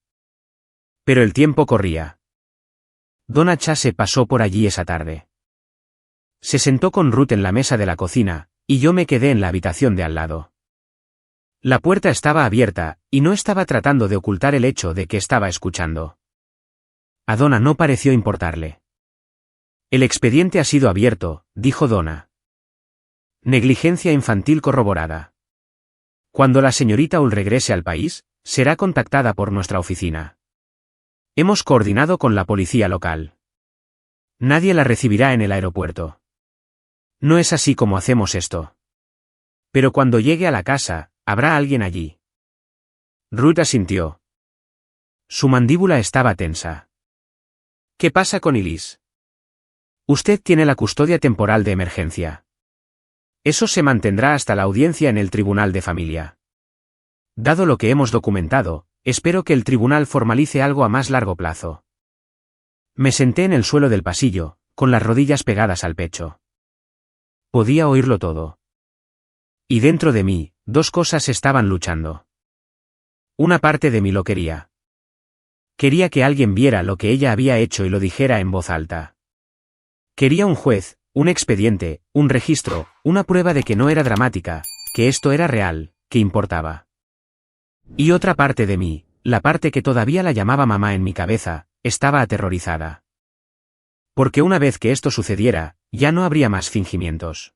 A: Pero el tiempo corría. Donna Chase pasó por allí esa tarde. Se sentó con Ruth en la mesa de la cocina, y yo me quedé en la habitación de al lado. La puerta estaba abierta, y no estaba tratando de ocultar el hecho de que estaba escuchando. A Donna no pareció importarle. El expediente ha sido abierto, dijo Donna. Negligencia infantil corroborada. Cuando la señorita Hull regrese al país, será contactada por nuestra oficina. Hemos coordinado con la policía local. Nadie la recibirá en el aeropuerto. No es así como hacemos esto. Pero cuando llegue a la casa, habrá alguien allí. Ruth asintió. Su mandíbula estaba tensa. ¿Qué pasa con Elise? Usted tiene la custodia temporal de emergencia. Eso se mantendrá hasta la audiencia en el Tribunal de Familia. Dado lo que hemos documentado, espero que el tribunal formalice algo a más largo plazo. Me senté en el suelo del pasillo, con las rodillas pegadas al pecho. Podía oírlo todo. Y dentro de mí, 2 cosas estaban luchando. Una parte de mí lo quería. Quería que alguien viera lo que ella había hecho y lo dijera en voz alta. Quería un juez, un expediente, un registro, una prueba de que no era dramática, que esto era real, que importaba. Y otra parte de mí, la parte que todavía la llamaba mamá en mi cabeza, estaba aterrorizada. Porque una vez que esto sucediera, ya no habría más fingimientos.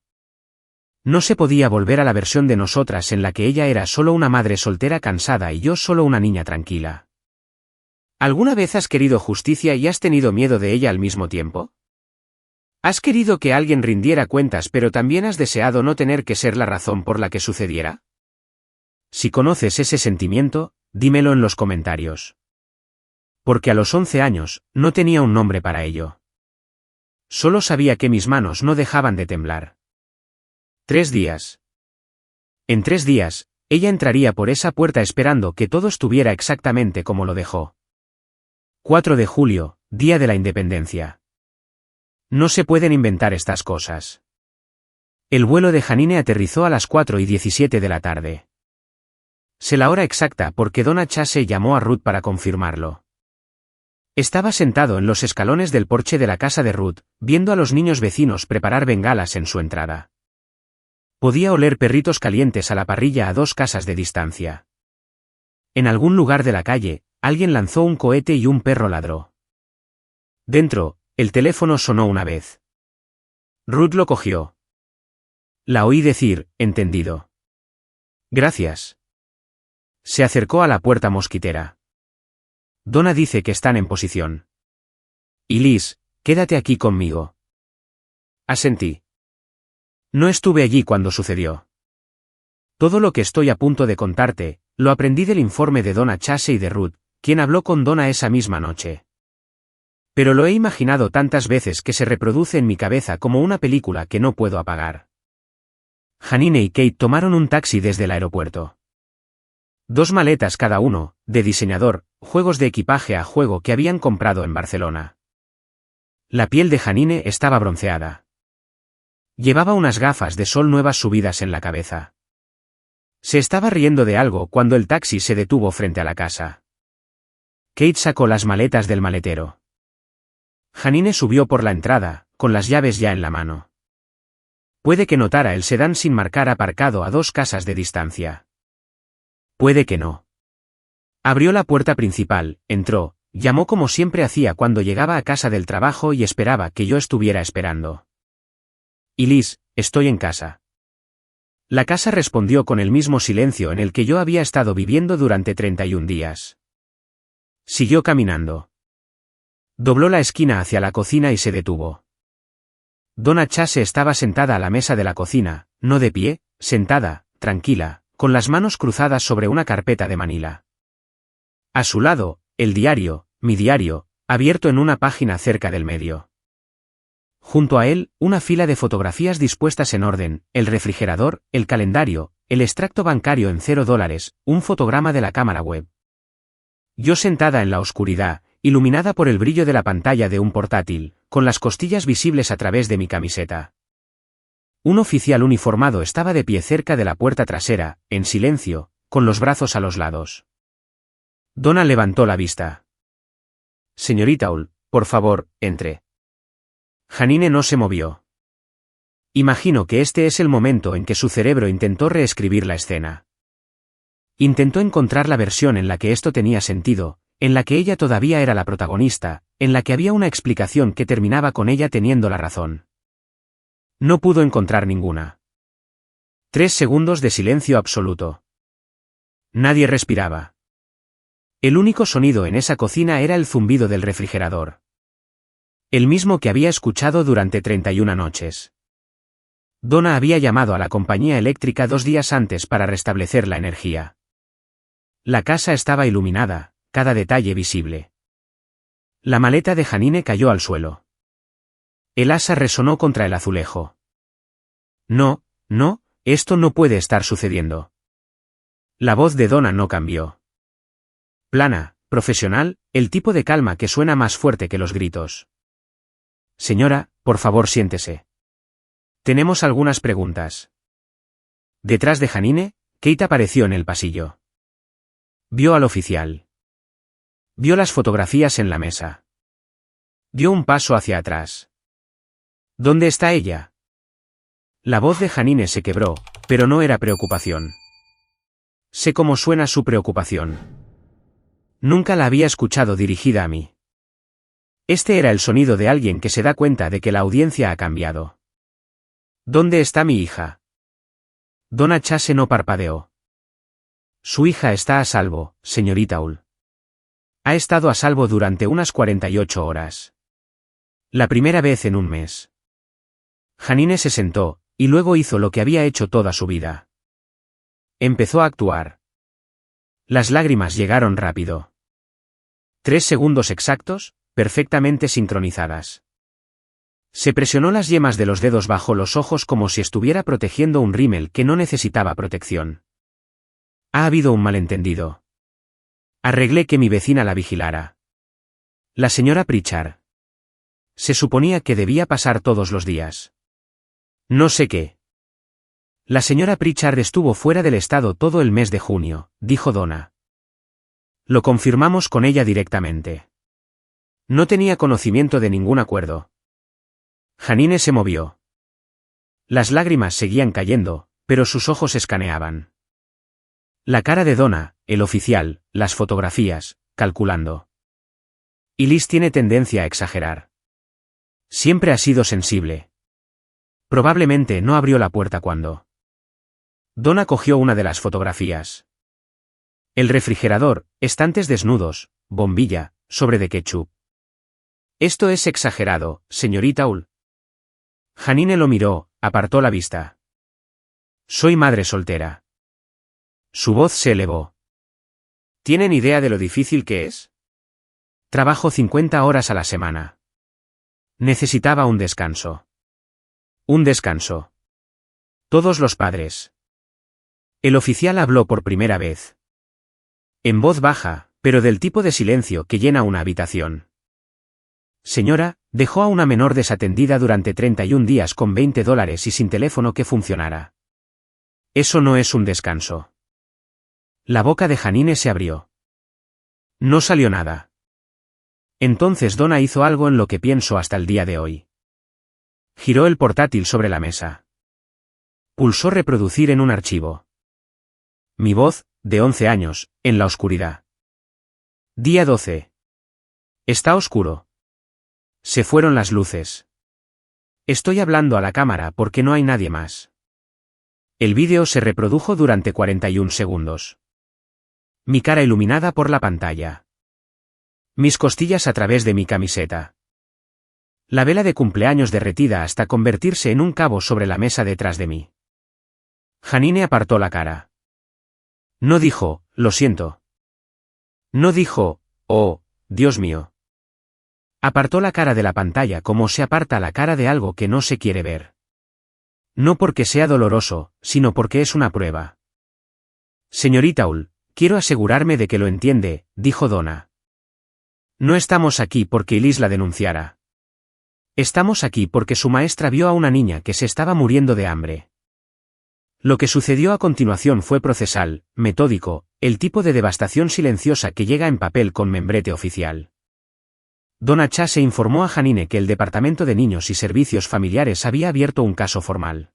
A: No se podía volver a la versión de nosotras en la que ella era solo una madre soltera cansada y yo solo una niña tranquila. ¿Alguna vez has querido justicia y has tenido miedo de ella al mismo tiempo? ¿Has querido que alguien rindiera cuentas pero también has deseado no tener que ser la razón por la que sucediera? Si conoces ese sentimiento, dímelo en los comentarios. Porque a los 11 años, no tenía un nombre para ello. Solo sabía que mis manos no dejaban de temblar. 3 días. En 3 días, ella entraría por esa puerta esperando que todo estuviera exactamente como lo dejó. 4 de julio, Día de la Independencia. No se pueden inventar estas cosas. El vuelo de Janine aterrizó a las 4:17 de la tarde. Sé la hora exacta porque Donna Chase llamó a Ruth para confirmarlo. Estaba sentado en los escalones del porche de la casa de Ruth, viendo a los niños vecinos preparar bengalas en su entrada. Podía oler perritos calientes a la parrilla a 2 casas de distancia. En algún lugar de la calle, alguien lanzó un cohete y un perro ladró. Dentro, el teléfono sonó una vez. Ruth lo cogió. La oí decir, entendido. Gracias. Se acercó a la puerta mosquitera. Donna dice que están en posición. Y Liz, quédate aquí conmigo. Asentí. No estuve allí cuando sucedió. Todo lo que estoy a punto de contarte, lo aprendí del informe de Donna Chase y de Ruth, quien habló con Donna esa misma noche. Pero lo he imaginado tantas veces que se reproduce en mi cabeza como una película que no puedo apagar. Janine y Kate tomaron un taxi desde el aeropuerto. 2 maletas cada uno, de diseñador, juegos de equipaje a juego que habían comprado en Barcelona. La piel de Janine estaba bronceada. Llevaba unas gafas de sol nuevas subidas en la cabeza. Se estaba riendo de algo cuando el taxi se detuvo frente a la casa. Kate sacó las maletas del maletero. Janine subió por la entrada, con las llaves ya en la mano. Puede que notara el sedán sin marcar aparcado a 2 casas de distancia. Puede que no. Abrió la puerta principal, entró, llamó como siempre hacía cuando llegaba a casa del trabajo y esperaba que yo estuviera esperando. Y Liz, estoy en casa. La casa respondió con el mismo silencio en el que yo había estado viviendo durante 31 días. Siguió caminando. Dobló la esquina hacia la cocina y se detuvo. Donna Chase estaba sentada a la mesa de la cocina, no de pie, sentada, tranquila, con las manos cruzadas sobre una carpeta de manila. A su lado, el diario, mi diario, abierto en una página cerca del medio. Junto a él, una fila de fotografías dispuestas en orden, el refrigerador, el calendario, el extracto bancario en $0, un fotograma de la cámara web. Yo sentada en la oscuridad, iluminada por el brillo de la pantalla de un portátil, con las costillas visibles a través de mi camiseta. Un oficial uniformado estaba de pie cerca de la puerta trasera, en silencio, con los brazos a los lados. Donna levantó la vista. Señorita Hull, por favor, entre. Janine no se movió. Imagino que este es el momento en que su cerebro intentó reescribir la escena. Intentó encontrar la versión en la que esto tenía sentido, en la que ella todavía era la protagonista, en la que había una explicación que terminaba con ella teniendo la razón. No pudo encontrar ninguna. 3 segundos de silencio absoluto. Nadie respiraba. El único sonido en esa cocina era el zumbido del refrigerador. El mismo que había escuchado durante 31 noches. Donna había llamado a la compañía eléctrica 2 días antes para restablecer la energía. La casa estaba iluminada, cada detalle visible. La maleta de Janine cayó al suelo. El asa resonó contra el azulejo. No, no, esto no puede estar sucediendo. La voz de Donna no cambió. Plana, profesional, el tipo de calma que suena más fuerte que los gritos. Señora, por favor siéntese. Tenemos algunas preguntas. Detrás de Janine, Kate apareció en el pasillo. Vio al oficial. Vio las fotografías en la mesa. Dio un paso hacia atrás. ¿Dónde está ella? La voz de Janine se quebró, pero no era preocupación. Sé cómo suena su preocupación. Nunca la había escuchado dirigida a mí. Este era el sonido de alguien que se da cuenta de que la audiencia ha cambiado. ¿Dónde está mi hija? Donna Chase no parpadeó. Su hija está a salvo, señorita Hull. Ha estado a salvo durante unas 48 horas. La primera vez en un mes. Janine se sentó, y luego hizo lo que había hecho toda su vida. Empezó a actuar. Las lágrimas llegaron rápido. 3 segundos exactos, perfectamente sincronizadas. Se presionó las yemas de los dedos bajo los ojos como si estuviera protegiendo un rímel que no necesitaba protección. Ha habido un malentendido. Arreglé que mi vecina la vigilara. La señora Pritchard. Se suponía que debía pasar todos los días. No sé qué. La señora Pritchard estuvo fuera del estado todo el mes de junio, dijo Donna. Lo confirmamos con ella directamente. No tenía conocimiento de ningún acuerdo. Janine se movió. Las lágrimas seguían cayendo, pero sus ojos escaneaban. La cara de Donna, el oficial, las fotografías, calculando. Y Liz tiene tendencia a exagerar. Siempre ha sido sensible. Probablemente no abrió la puerta cuando. Donna cogió una de las fotografías. El refrigerador, estantes desnudos, bombilla, sobre de ketchup. Esto es exagerado, señorita Hull. Janine lo miró, apartó la vista. Soy madre soltera. Su voz se elevó. ¿Tienen idea de lo difícil que es? Trabajo 50 horas a la semana. Necesitaba un descanso. Un descanso. Todos los padres. El oficial habló por primera vez. En voz baja, pero del tipo de silencio que llena una habitación. Señora, dejó a una menor desatendida durante 31 días con $20 y sin teléfono que funcionara. Eso no es un descanso. La boca de Janine se abrió. No salió nada. Entonces Donna hizo algo en lo que pienso hasta el día de hoy. Giró el portátil sobre la mesa. Pulsó reproducir en un archivo. Mi voz, de 11 años, en la oscuridad. Día 12. Está oscuro. Se fueron las luces. Estoy hablando a la cámara porque no hay nadie más. El vídeo se reprodujo durante 41 segundos. Mi cara iluminada por la pantalla. Mis costillas a través de mi camiseta. La vela de cumpleaños derretida hasta convertirse en un cabo sobre la mesa detrás de mí. Janine apartó la cara. No dijo, lo siento. No dijo, oh, Dios mío. Apartó la cara de la pantalla como se aparta la cara de algo que no se quiere ver. No porque sea doloroso, sino porque es una prueba. Señorita Hull, quiero asegurarme de que lo entiende, dijo Donna. No estamos aquí porque Liz la denunciara. Estamos aquí porque su maestra vio a una niña que se estaba muriendo de hambre. Lo que sucedió a continuación fue procesal, metódico, el tipo de devastación silenciosa que llega en papel con membrete oficial. Donna Chase informó a Janine que el Departamento de Niños y Servicios Familiares había abierto un caso formal.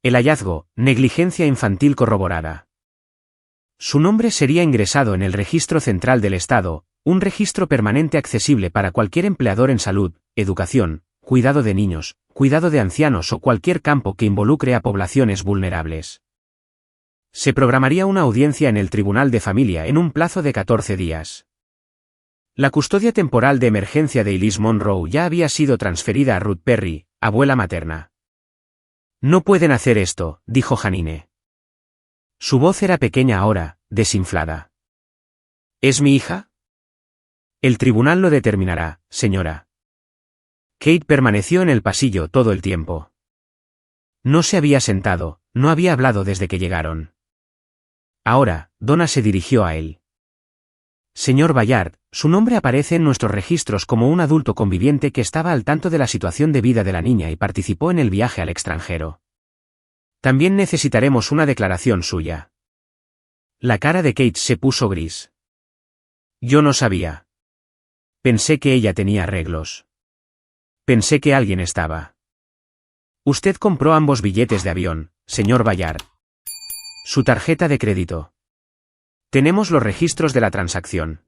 A: El hallazgo, negligencia infantil corroborada. Su nombre sería ingresado en el Registro Central del Estado, un registro permanente accesible para cualquier empleador en salud, educación, cuidado de niños, cuidado de ancianos o cualquier campo que involucre a poblaciones vulnerables. Se programaría una audiencia en el Tribunal de Familia en un plazo de 14 días. La custodia temporal de emergencia de Elise Monroe ya había sido transferida a Ruth Perry, abuela materna. No pueden hacer esto, dijo Janine. Su voz era pequeña ahora, desinflada. ¿Es mi hija? El tribunal lo determinará, señora. Kate permaneció en el pasillo todo el tiempo. No se había sentado, no había hablado desde que llegaron. Ahora, Donna se dirigió a él. Señor Bayard, su nombre aparece en nuestros registros como un adulto conviviente que estaba al tanto de la situación de vida de la niña y participó en el viaje al extranjero. También necesitaremos una declaración suya. La cara de Kate se puso gris. Yo no sabía. Pensé que ella tenía arreglos. Pensé que alguien estaba. Usted compró ambos billetes de avión, señor Ballard. Su tarjeta de crédito. Tenemos los registros de la transacción.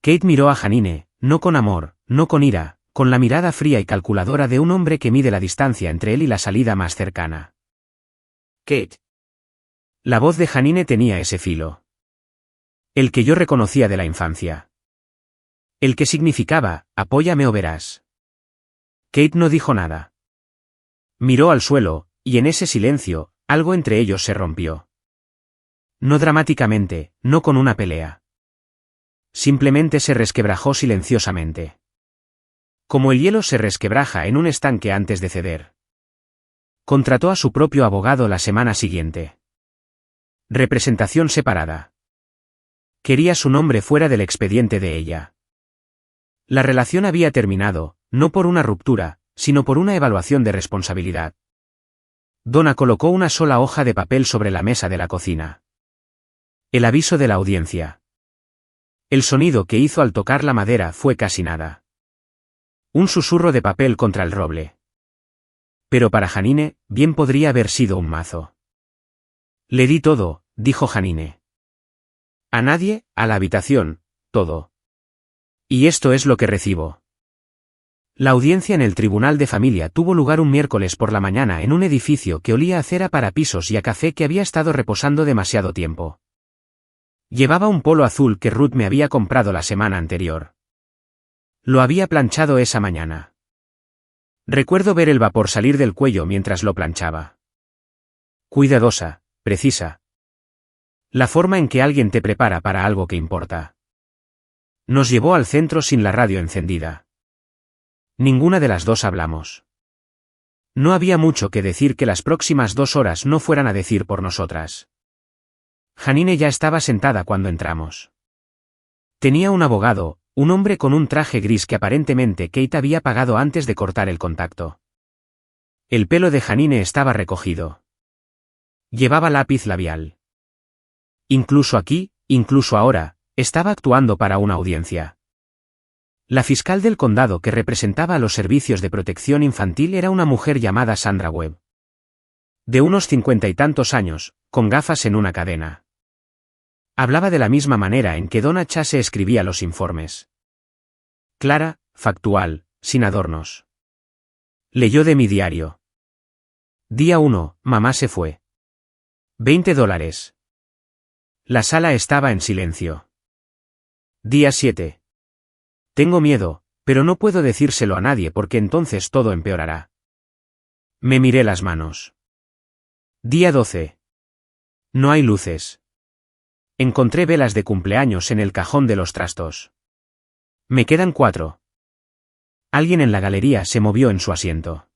A: Kate miró a Janine, no con amor, no con ira, con la mirada fría y calculadora de un hombre que mide la distancia entre él y la salida más cercana. Kate. La voz de Janine tenía ese filo. El que yo reconocía de la infancia. El que significaba, apóyame o verás. Kate no dijo nada. Miró al suelo, y en ese silencio, algo entre ellos se rompió. No dramáticamente, no con una pelea. Simplemente se resquebrajó silenciosamente. Como el hielo se resquebraja en un estanque antes de ceder. Contrató a su propio abogado la semana siguiente. Representación separada. Quería su nombre fuera del expediente de ella. La relación había terminado, no por una ruptura, sino por una evaluación de responsabilidad. Donna colocó una sola hoja de papel sobre la mesa de la cocina. El aviso de la audiencia. El sonido que hizo al tocar la madera fue casi nada. Un susurro de papel contra el roble. Pero para Janine, bien podría haber sido un mazo. Le di todo, dijo Janine. A nadie, a la habitación, todo. Y esto es lo que recibo. La audiencia en el Tribunal de Familia tuvo lugar un miércoles por la mañana en un edificio que olía a cera para pisos y a café que había estado reposando demasiado tiempo. Llevaba un polo azul que Ruth me había comprado la semana anterior. Lo había planchado esa mañana. Recuerdo ver el vapor salir del cuello mientras lo planchaba. Cuidadosa, precisa. La forma en que alguien te prepara para algo que importa. Nos llevó al centro sin la radio encendida. Ninguna de las dos hablamos. No había mucho que decir que las próximas 2 horas no fueran a decir por nosotras. Janine ya estaba sentada cuando entramos. Tenía un abogado, un hombre con un traje gris que aparentemente Kate había pagado antes de cortar el contacto. El pelo de Janine estaba recogido. Llevaba lápiz labial. Incluso aquí, incluso ahora, estaba actuando para una audiencia. La fiscal del condado que representaba a los servicios de protección infantil era una mujer llamada Sandra Webb. De unos 50 y tantos años, con gafas en una cadena. Hablaba de la misma manera en que Donna Chase escribía los informes. Clara, factual, sin adornos. Leyó de mi diario. Día 1, mamá se fue. $20. La sala estaba en silencio. Día 7. Tengo miedo, pero no puedo decírselo a nadie porque entonces todo empeorará. Me miré las manos. Día 12. No hay luces. Encontré velas de cumpleaños en el cajón de los trastos. Me quedan 4. Alguien en la galería se movió en su asiento.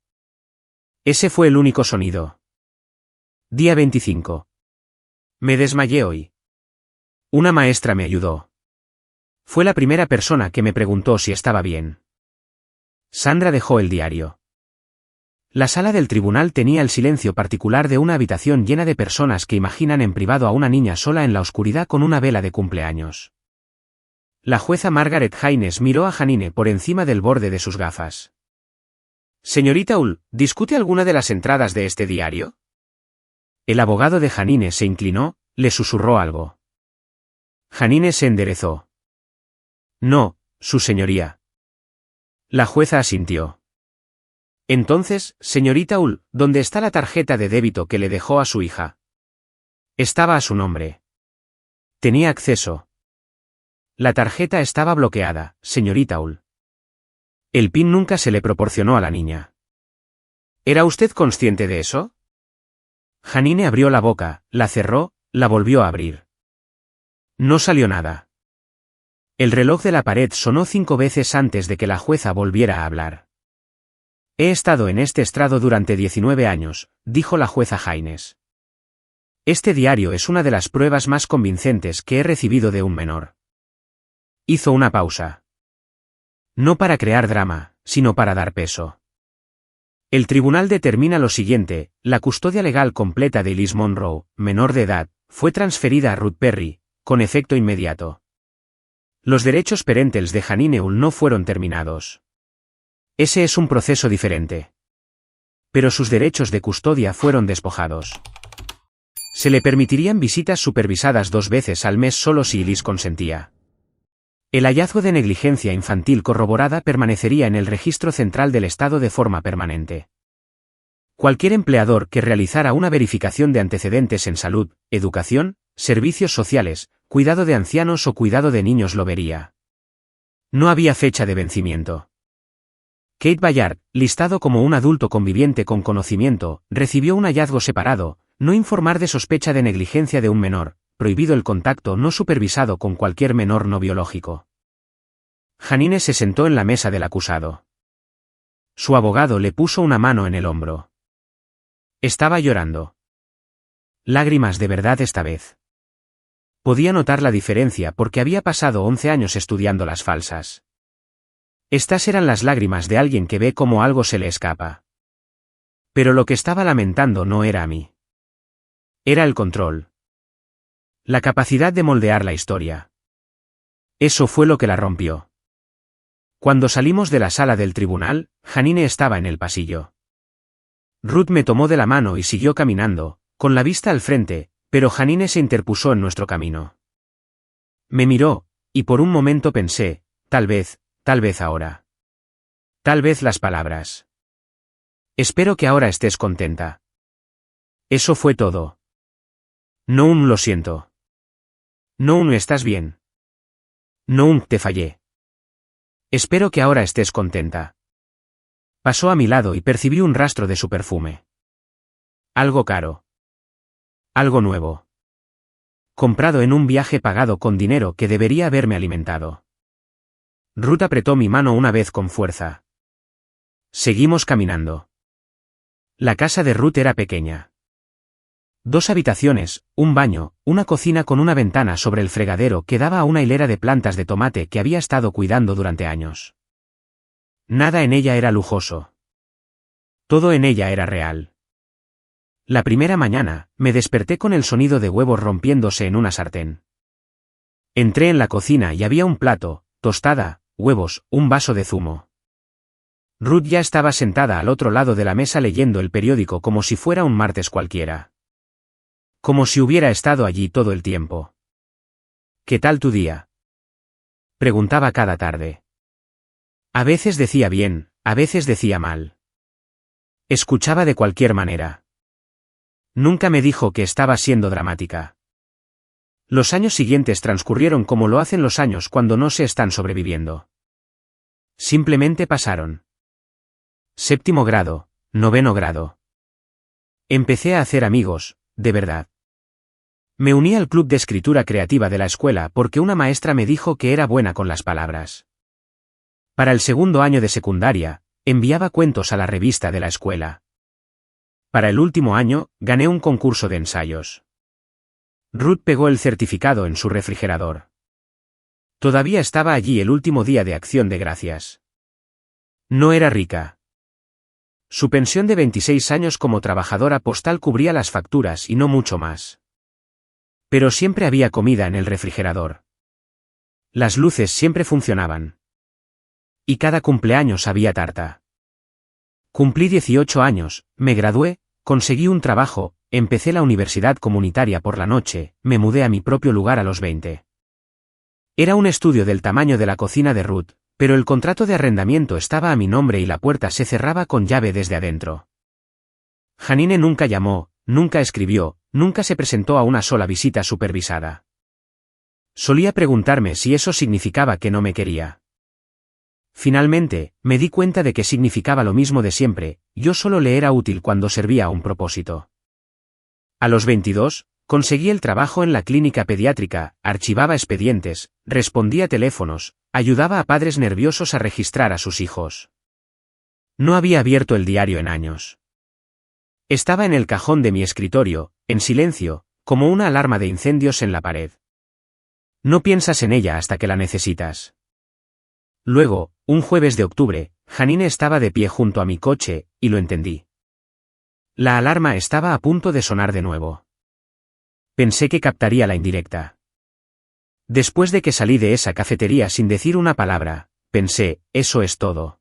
A: Ese fue el único sonido. Día 25. Me desmayé hoy. Una maestra me ayudó. Fue la primera persona que me preguntó si estaba bien. Sandra dejó el diario. La sala del tribunal tenía el silencio particular de una habitación llena de personas que imaginan en privado a una niña sola en la oscuridad con una vela de cumpleaños. La jueza Margaret Haynes miró a Janine por encima del borde de sus gafas. Señorita Ull, ¿discute alguna de las entradas de este diario? El abogado de Janine se inclinó, le susurró algo. Janine se enderezó. No, su señoría. La jueza asintió. Entonces, señorita Ull, ¿dónde está la tarjeta de débito que le dejó a su hija? Estaba a su nombre. Tenía acceso. La tarjeta estaba bloqueada, señorita Ull. El PIN nunca se le proporcionó a la niña. ¿Era usted consciente de eso? Janine abrió la boca, la cerró, la volvió a abrir. No salió nada. El reloj de la pared sonó 5 veces antes de que la jueza volviera a hablar. He estado en este estrado durante 19 años, dijo la jueza Haynes. Este diario es una de las pruebas más convincentes que he recibido de un menor. Hizo una pausa. No para crear drama, sino para dar peso. El tribunal determina lo siguiente: la custodia legal completa de Liz Monroe, menor de edad, fue transferida a Ruth Perry, con efecto inmediato. Los derechos parentales de Janine Hull no fueron terminados. Ese es un proceso diferente. Pero sus derechos de custodia fueron despojados. Se le permitirían visitas supervisadas 2 veces al mes solo si Elise consentía. El hallazgo de negligencia infantil corroborada permanecería en el registro central del Estado de forma permanente. Cualquier empleador que realizara una verificación de antecedentes en salud, educación, servicios sociales, cuidado de ancianos o cuidado de niños lo vería. No había fecha de vencimiento. Kate Ballard, listado como un adulto conviviente con conocimiento, recibió un hallazgo separado: no informar de sospecha de negligencia de un menor, prohibido el contacto no supervisado con cualquier menor no biológico. Janine se sentó en la mesa del acusado. Su abogado le puso una mano en el hombro. Estaba llorando. Lágrimas de verdad esta vez. Podía notar la diferencia porque había pasado 11 años estudiando las falsas. Estas eran las lágrimas de alguien que ve cómo algo se le escapa. Pero lo que estaba lamentando no era a mí. Era el control. La capacidad de moldear la historia. Eso fue lo que la rompió. Cuando salimos de la sala del tribunal, Janine estaba en el pasillo. Ruth me tomó de la mano y siguió caminando, con la vista al frente, pero Janine se interpuso en nuestro camino. Me miró, y por un momento pensé, tal vez ahora. Tal vez las palabras. Espero que ahora estés contenta. Eso fue todo. No, lo siento. No, estás bien. No, te fallé. Espero que ahora estés contenta. Pasó a mi lado y percibí un rastro de su perfume. Algo caro. Algo nuevo. Comprado en un viaje pagado con dinero que debería haberme alimentado. Ruth apretó mi mano una vez con fuerza. Seguimos caminando. La casa de Ruth era pequeña. 2 habitaciones, un baño, una cocina con una ventana sobre el fregadero que daba a una hilera de plantas de tomate que había estado cuidando durante años. Nada en ella era lujoso. Todo en ella era real. La primera mañana, me desperté con el sonido de huevos rompiéndose en una sartén. Entré en la cocina y había un plato, tostada, huevos, un vaso de zumo. Ruth ya estaba sentada al otro lado de la mesa leyendo el periódico como si fuera un martes cualquiera. Como si hubiera estado allí todo el tiempo. ¿Qué tal tu día?, preguntaba cada tarde. A veces decía bien, a veces decía mal. Escuchaba de cualquier manera. Nunca me dijo que estaba siendo dramática. Los años siguientes transcurrieron como lo hacen los años cuando no se están sobreviviendo. Simplemente pasaron. 7º grado, 9º grado. Empecé a hacer amigos, de verdad. Me uní al club de escritura creativa de la escuela porque una maestra me dijo que era buena con las palabras. Para el 2º año de secundaria, enviaba cuentos a la revista de la escuela. Para el último año, gané un concurso de ensayos. Ruth pegó el certificado en su refrigerador. Todavía estaba allí el último día de Acción de Gracias. No era rica. Su pensión de 26 años como trabajadora postal cubría las facturas y no mucho más. Pero siempre había comida en el refrigerador. Las luces siempre funcionaban. Y cada cumpleaños había tarta. Cumplí 18 años, me gradué, conseguí un trabajo, empecé la universidad comunitaria por la noche, me mudé a mi propio lugar a los 20. Era un estudio del tamaño de la cocina de Ruth, pero el contrato de arrendamiento estaba a mi nombre y la puerta se cerraba con llave desde adentro. Janine nunca llamó, nunca escribió, nunca se presentó a una sola visita supervisada. Solía preguntarme si eso significaba que no me quería. Finalmente, me di cuenta de que significaba lo mismo de siempre: yo solo le era útil cuando servía a un propósito. A los 22, conseguí el trabajo en la clínica pediátrica, archivaba expedientes, respondía teléfonos, ayudaba a padres nerviosos a registrar a sus hijos. No había abierto el diario en años. Estaba en el cajón de mi escritorio, en silencio, como una alarma de incendios en la pared. No piensas en ella hasta que la necesitas. Luego, un jueves de octubre, Janine estaba de pie junto a mi coche, y lo entendí. La alarma estaba a punto de sonar de nuevo. Pensé que captaría la indirecta. Después de que salí de esa cafetería sin decir una palabra, pensé, eso es todo.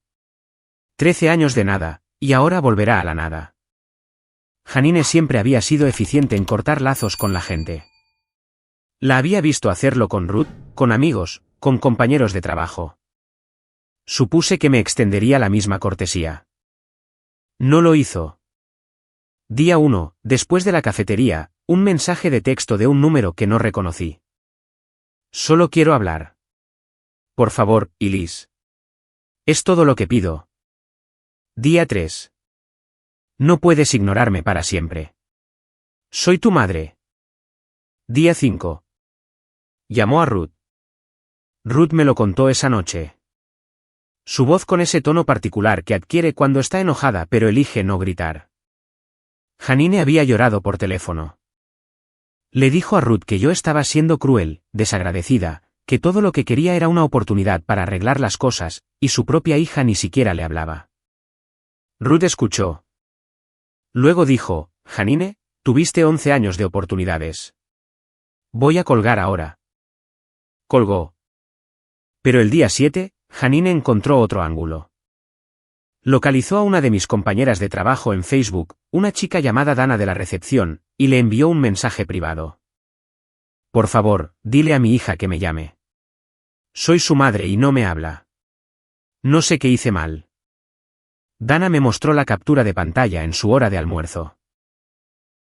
A: 13 años de nada, y ahora volverá a la nada. Janine siempre había sido eficiente en cortar lazos con la gente. La había visto hacerlo con Ruth, con amigos, con compañeros de trabajo. Supuse que me extendería la misma cortesía. No lo hizo. Día 1, después de la cafetería, un mensaje de texto de un número que no reconocí. Solo quiero hablar. Por favor, Elise. Es todo lo que pido. Día 3. No puedes ignorarme para siempre. Soy tu madre. Día 5. Llamó a Ruth. Ruth me lo contó esa noche. Su voz con ese tono particular que adquiere cuando está enojada pero elige no gritar. Janine había llorado por teléfono. Le dijo a Ruth que yo estaba siendo cruel, desagradecida, que todo lo que quería era una oportunidad para arreglar las cosas, y su propia hija ni siquiera le hablaba. Ruth escuchó. Luego dijo, Janine, tuviste 11 años de oportunidades. Voy a colgar ahora. Colgó. Pero el día 7, Janine encontró otro ángulo. Localizó a una de mis compañeras de trabajo en Facebook, una chica llamada Dana de la recepción, y le envió un mensaje privado. Por favor, dile a mi hija que me llame. Soy su madre y no me habla. No sé qué hice mal. Dana me mostró la captura de pantalla en su hora de almuerzo.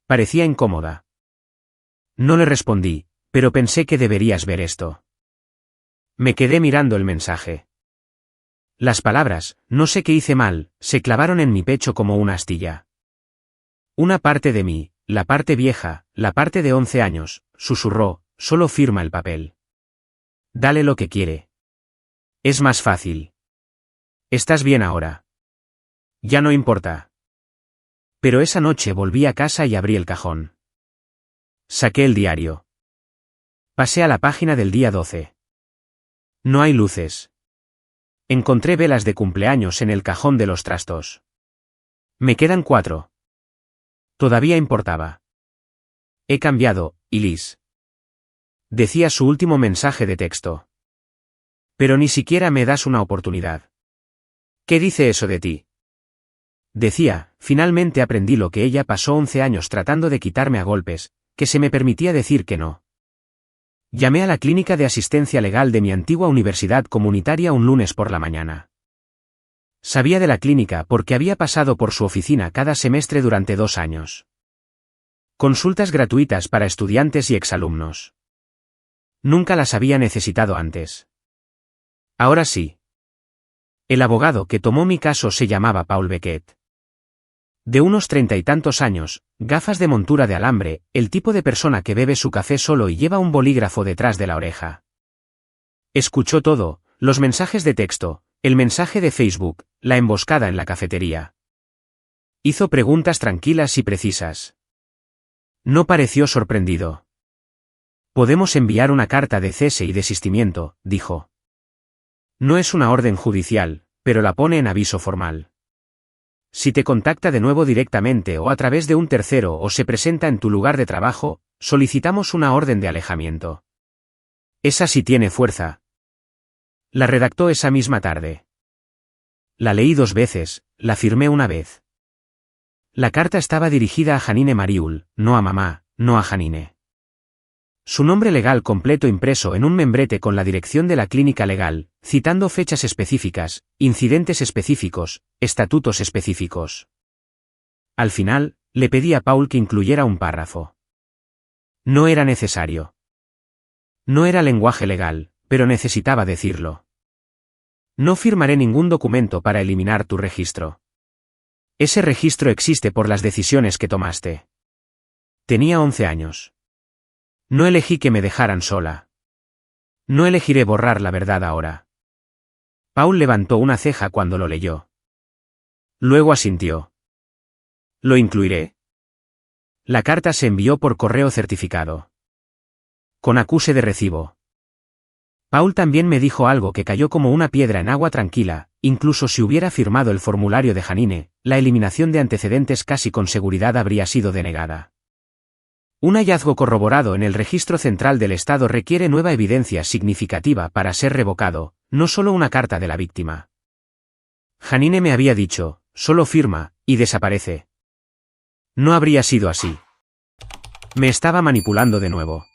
A: Parecía incómoda. No le respondí, pero pensé que deberías ver esto. Me quedé mirando el mensaje. Las palabras, no sé qué hice mal, se clavaron en mi pecho como una astilla. Una parte de mí, la parte vieja, la parte de 11 años, susurró, solo firma el papel. Dale lo que quiere. Es más fácil. Estás bien ahora. Ya no importa. Pero esa noche volví a casa y abrí el cajón. Saqué el diario. Pasé a la página del día 12. No hay luces. Encontré velas de cumpleaños en el cajón de los trastos. Me quedan 4. Todavía importaba. He cambiado, Elise. Decía su último mensaje de texto. Pero ni siquiera me das una oportunidad. ¿Qué dice eso de ti? Decía, finalmente aprendí lo que ella pasó 11 años tratando de quitarme a golpes, que se me permitía decir que no. Llamé a la clínica de asistencia legal de mi antigua universidad comunitaria un lunes por la mañana. Sabía de la clínica porque había pasado por su oficina cada semestre durante 2 años. Consultas gratuitas para estudiantes y exalumnos. Nunca las había necesitado antes. Ahora sí. El abogado que tomó mi caso se llamaba Paul Beckett. De unos 30 y tantos años, gafas de montura de alambre, el tipo de persona que bebe su café solo y lleva un bolígrafo detrás de la oreja. Escuchó todo, los mensajes de texto, el mensaje de Facebook, la emboscada en la cafetería. Hizo preguntas tranquilas y precisas. No pareció sorprendido. Podemos enviar una carta de cese y desistimiento, dijo. No es una orden judicial, pero la pone en aviso formal. Si te contacta de nuevo directamente o a través de un tercero o se presenta en tu lugar de trabajo, solicitamos una orden de alejamiento. Esa sí tiene fuerza. La redactó esa misma tarde. La leí 2 veces, la firmé una vez. La carta estaba dirigida a Janine Mariul, no a mamá, no a Janine. Su nombre legal completo impreso en un membrete con la dirección de la clínica legal, citando fechas específicas, incidentes específicos, estatutos específicos. Al final, le pedí a Paul que incluyera un párrafo. No era necesario. No era lenguaje legal, pero necesitaba decirlo. No firmaré ningún documento para eliminar tu registro. Ese registro existe por las decisiones que tomaste. Tenía 11 años. No elegí que me dejaran sola. No elegiré borrar la verdad ahora. Paul levantó una ceja cuando lo leyó. Luego asintió. ¿Lo incluiré? La carta se envió por correo certificado. Con acuse de recibo. Paul también me dijo algo que cayó como una piedra en agua tranquila, incluso si hubiera firmado el formulario de Janine, la eliminación de antecedentes casi con seguridad habría sido denegada. Un hallazgo corroborado en el registro central del Estado requiere nueva evidencia significativa para ser revocado, no solo una carta de la víctima. Janine me había dicho, solo firma, y desaparece. No habría sido así. Me estaba manipulando de nuevo.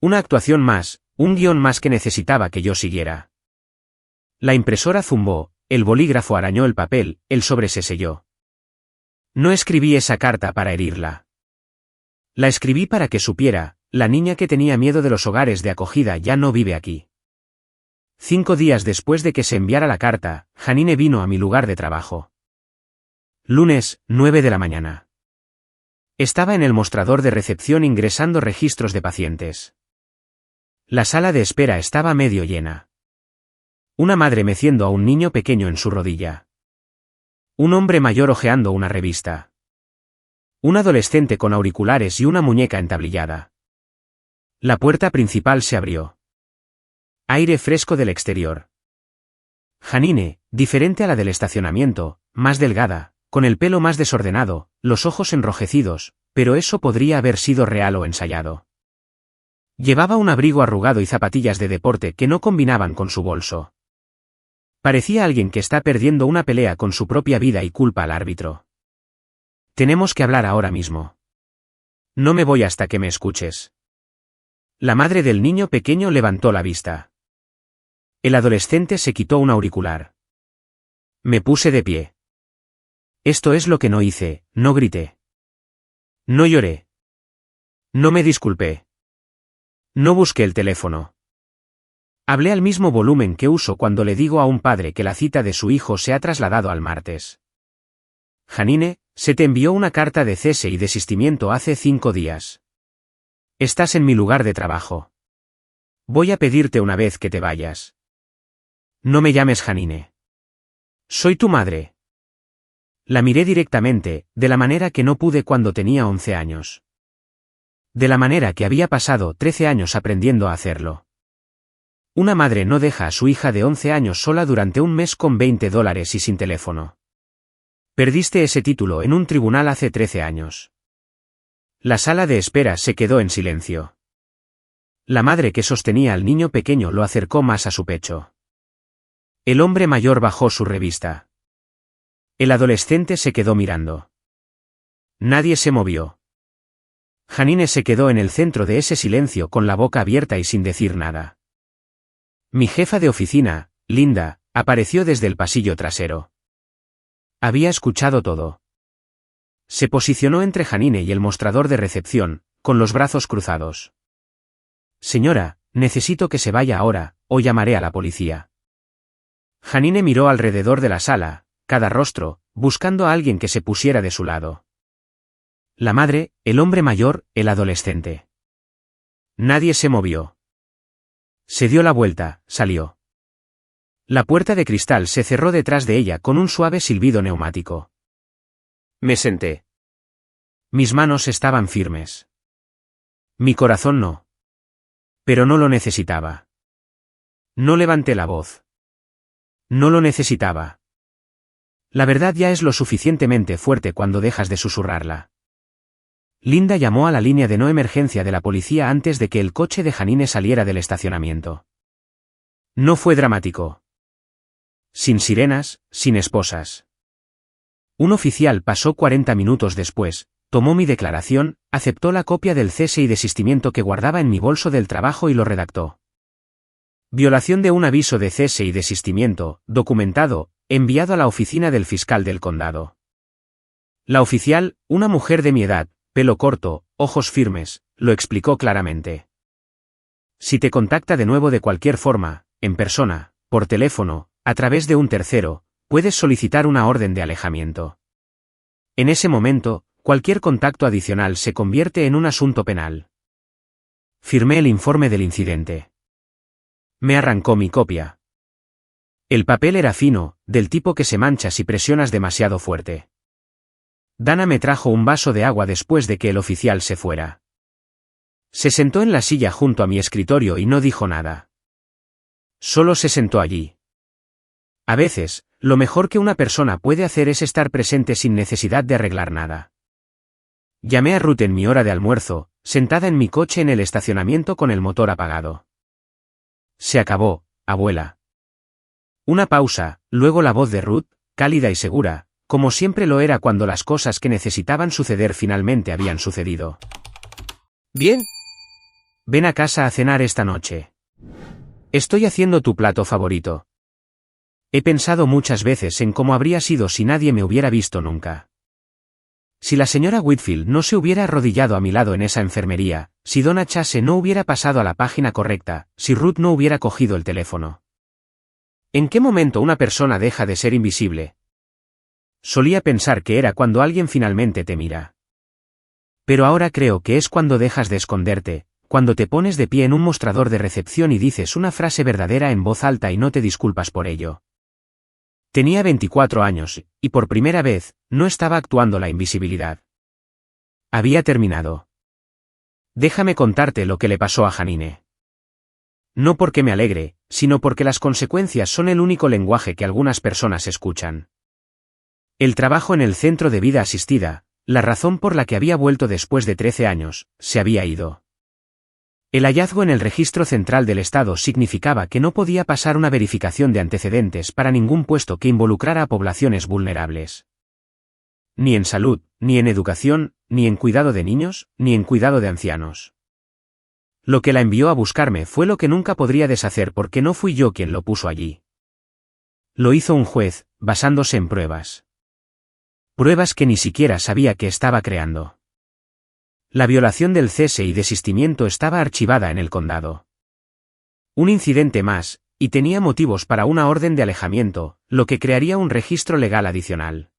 A: Una actuación más, un guión más que necesitaba que yo siguiera. La impresora zumbó, el bolígrafo arañó el papel, el sobre se selló. No escribí esa carta para herirla. La escribí para que supiera, la niña que tenía miedo de los hogares de acogida ya no vive aquí. 5 días después de que se enviara la carta, Janine vino a mi lugar de trabajo. Lunes, 9 de la mañana. Estaba en el mostrador de recepción ingresando registros de pacientes. La sala de espera estaba medio llena. Una madre meciendo a un niño pequeño en su rodilla. Un hombre mayor hojeando una revista. Un adolescente con auriculares y una muñeca entablillada. La puerta principal se abrió. Aire fresco del exterior. Janine, diferente a la del estacionamiento, más delgada, con el pelo más desordenado, los ojos enrojecidos, pero eso podría haber sido real o ensayado. Llevaba un abrigo arrugado y zapatillas de deporte que no combinaban con su bolso. Parecía alguien que está perdiendo una pelea con su propia vida y culpa al árbitro. Tenemos que hablar ahora mismo. No me voy hasta que me escuches. La madre del niño pequeño levantó la vista. El adolescente se quitó un auricular. Me puse de pie. Esto es lo que no hice, no grité. No lloré. No me disculpé. No busqué el teléfono. Hablé al mismo volumen que uso cuando le digo a un padre que la cita de su hijo se ha trasladado al martes. Janine, se te envió una carta de cese y desistimiento hace 5 días. Estás en mi lugar de trabajo. Voy a pedirte una vez que te vayas. No me llames Janine. Soy tu madre. La miré directamente, de la manera que no pude cuando tenía 11 años. De la manera que había pasado 13 años aprendiendo a hacerlo. Una madre no deja a su hija de 11 años sola durante un mes con $20 y sin teléfono. Perdiste ese título en un tribunal hace 13 años. La sala de espera se quedó en silencio. La madre que sostenía al niño pequeño lo acercó más a su pecho. El hombre mayor bajó su revista. El adolescente se quedó mirando. Nadie se movió. Janine se quedó en el centro de ese silencio con la boca abierta y sin decir nada. Mi jefa de oficina, Linda, apareció desde el pasillo trasero. Había escuchado todo. Se posicionó entre Janine y el mostrador de recepción, con los brazos cruzados. Señora, necesito que se vaya ahora, o llamaré a la policía. Janine miró alrededor de la sala, cada rostro, buscando a alguien que se pusiera de su lado. La madre, el hombre mayor, el adolescente. Nadie se movió. Se dio la vuelta, salió. La puerta de cristal se cerró detrás de ella con un suave silbido neumático. Me senté. Mis manos estaban firmes. Mi corazón no. Pero no lo necesitaba. No levanté la voz. No lo necesitaba. La verdad ya es lo suficientemente fuerte cuando dejas de susurrarla. Linda llamó a la línea de no emergencia de la policía antes de que el coche de Janine saliera del estacionamiento. No fue dramático. Sin sirenas, sin esposas. Un oficial pasó 40 minutos después, tomó mi declaración, aceptó la copia del cese y desistimiento que guardaba en mi bolso del trabajo y lo redactó. Violación de un aviso de cese y desistimiento, documentado, enviado a la oficina del fiscal del condado. La oficial, una mujer de mi edad, pelo corto, ojos firmes, lo explicó claramente. Si te contacta de nuevo de cualquier forma, en persona, por teléfono, a través de un tercero, puedes solicitar una orden de alejamiento. En ese momento, cualquier contacto adicional se convierte en un asunto penal. Firmé el informe del incidente. Me arrancó mi copia. El papel era fino, del tipo que se mancha si presionas demasiado fuerte. Dana me trajo un vaso de agua después de que el oficial se fuera. Se sentó en la silla junto a mi escritorio y no dijo nada. Solo se sentó allí. A veces, lo mejor que una persona puede hacer es estar presente sin necesidad de arreglar nada. Llamé a Ruth en mi hora de almuerzo, sentada en mi coche en el estacionamiento con el motor apagado. Se acabó, abuela. Una pausa, luego la voz de Ruth, cálida y segura, como siempre lo era cuando las cosas que necesitaban suceder finalmente habían sucedido.
B: Bien.
A: Ven a casa a cenar esta noche. Estoy haciendo tu plato favorito. He pensado muchas veces en cómo habría sido si nadie me hubiera visto nunca. Si la señora Whitfield no se hubiera arrodillado a mi lado en esa enfermería, si Donna Chase no hubiera pasado a la página correcta, si Ruth no hubiera cogido el teléfono. ¿En qué momento una persona deja de ser invisible? Solía pensar que era cuando alguien finalmente te mira. Pero ahora creo que es cuando dejas de esconderte, cuando te pones de pie en un mostrador de recepción y dices una frase verdadera en voz alta y no te disculpas por ello. Tenía 24 años, y por primera vez, no estaba actuando la invisibilidad. Había terminado. Déjame contarte lo que le pasó a Janine. No porque me alegre, sino porque las consecuencias son el único lenguaje que algunas personas escuchan. El trabajo en el centro de vida asistida, la razón por la que había vuelto después de 13 años, se había ido. El hallazgo en el registro central del Estado significaba que no podía pasar una verificación de antecedentes para ningún puesto que involucrara a poblaciones vulnerables. Ni en salud, ni en educación, ni en cuidado de niños, ni en cuidado de ancianos. Lo que la envió a buscarme fue lo que nunca podría deshacer porque no fui yo quien lo puso allí. Lo hizo un juez, basándose en pruebas. Pruebas que ni siquiera sabía que estaba creando. La violación del cese y desistimiento estaba archivada en el condado. Un incidente más, y tenía motivos para una orden de alejamiento, lo que crearía un registro legal adicional.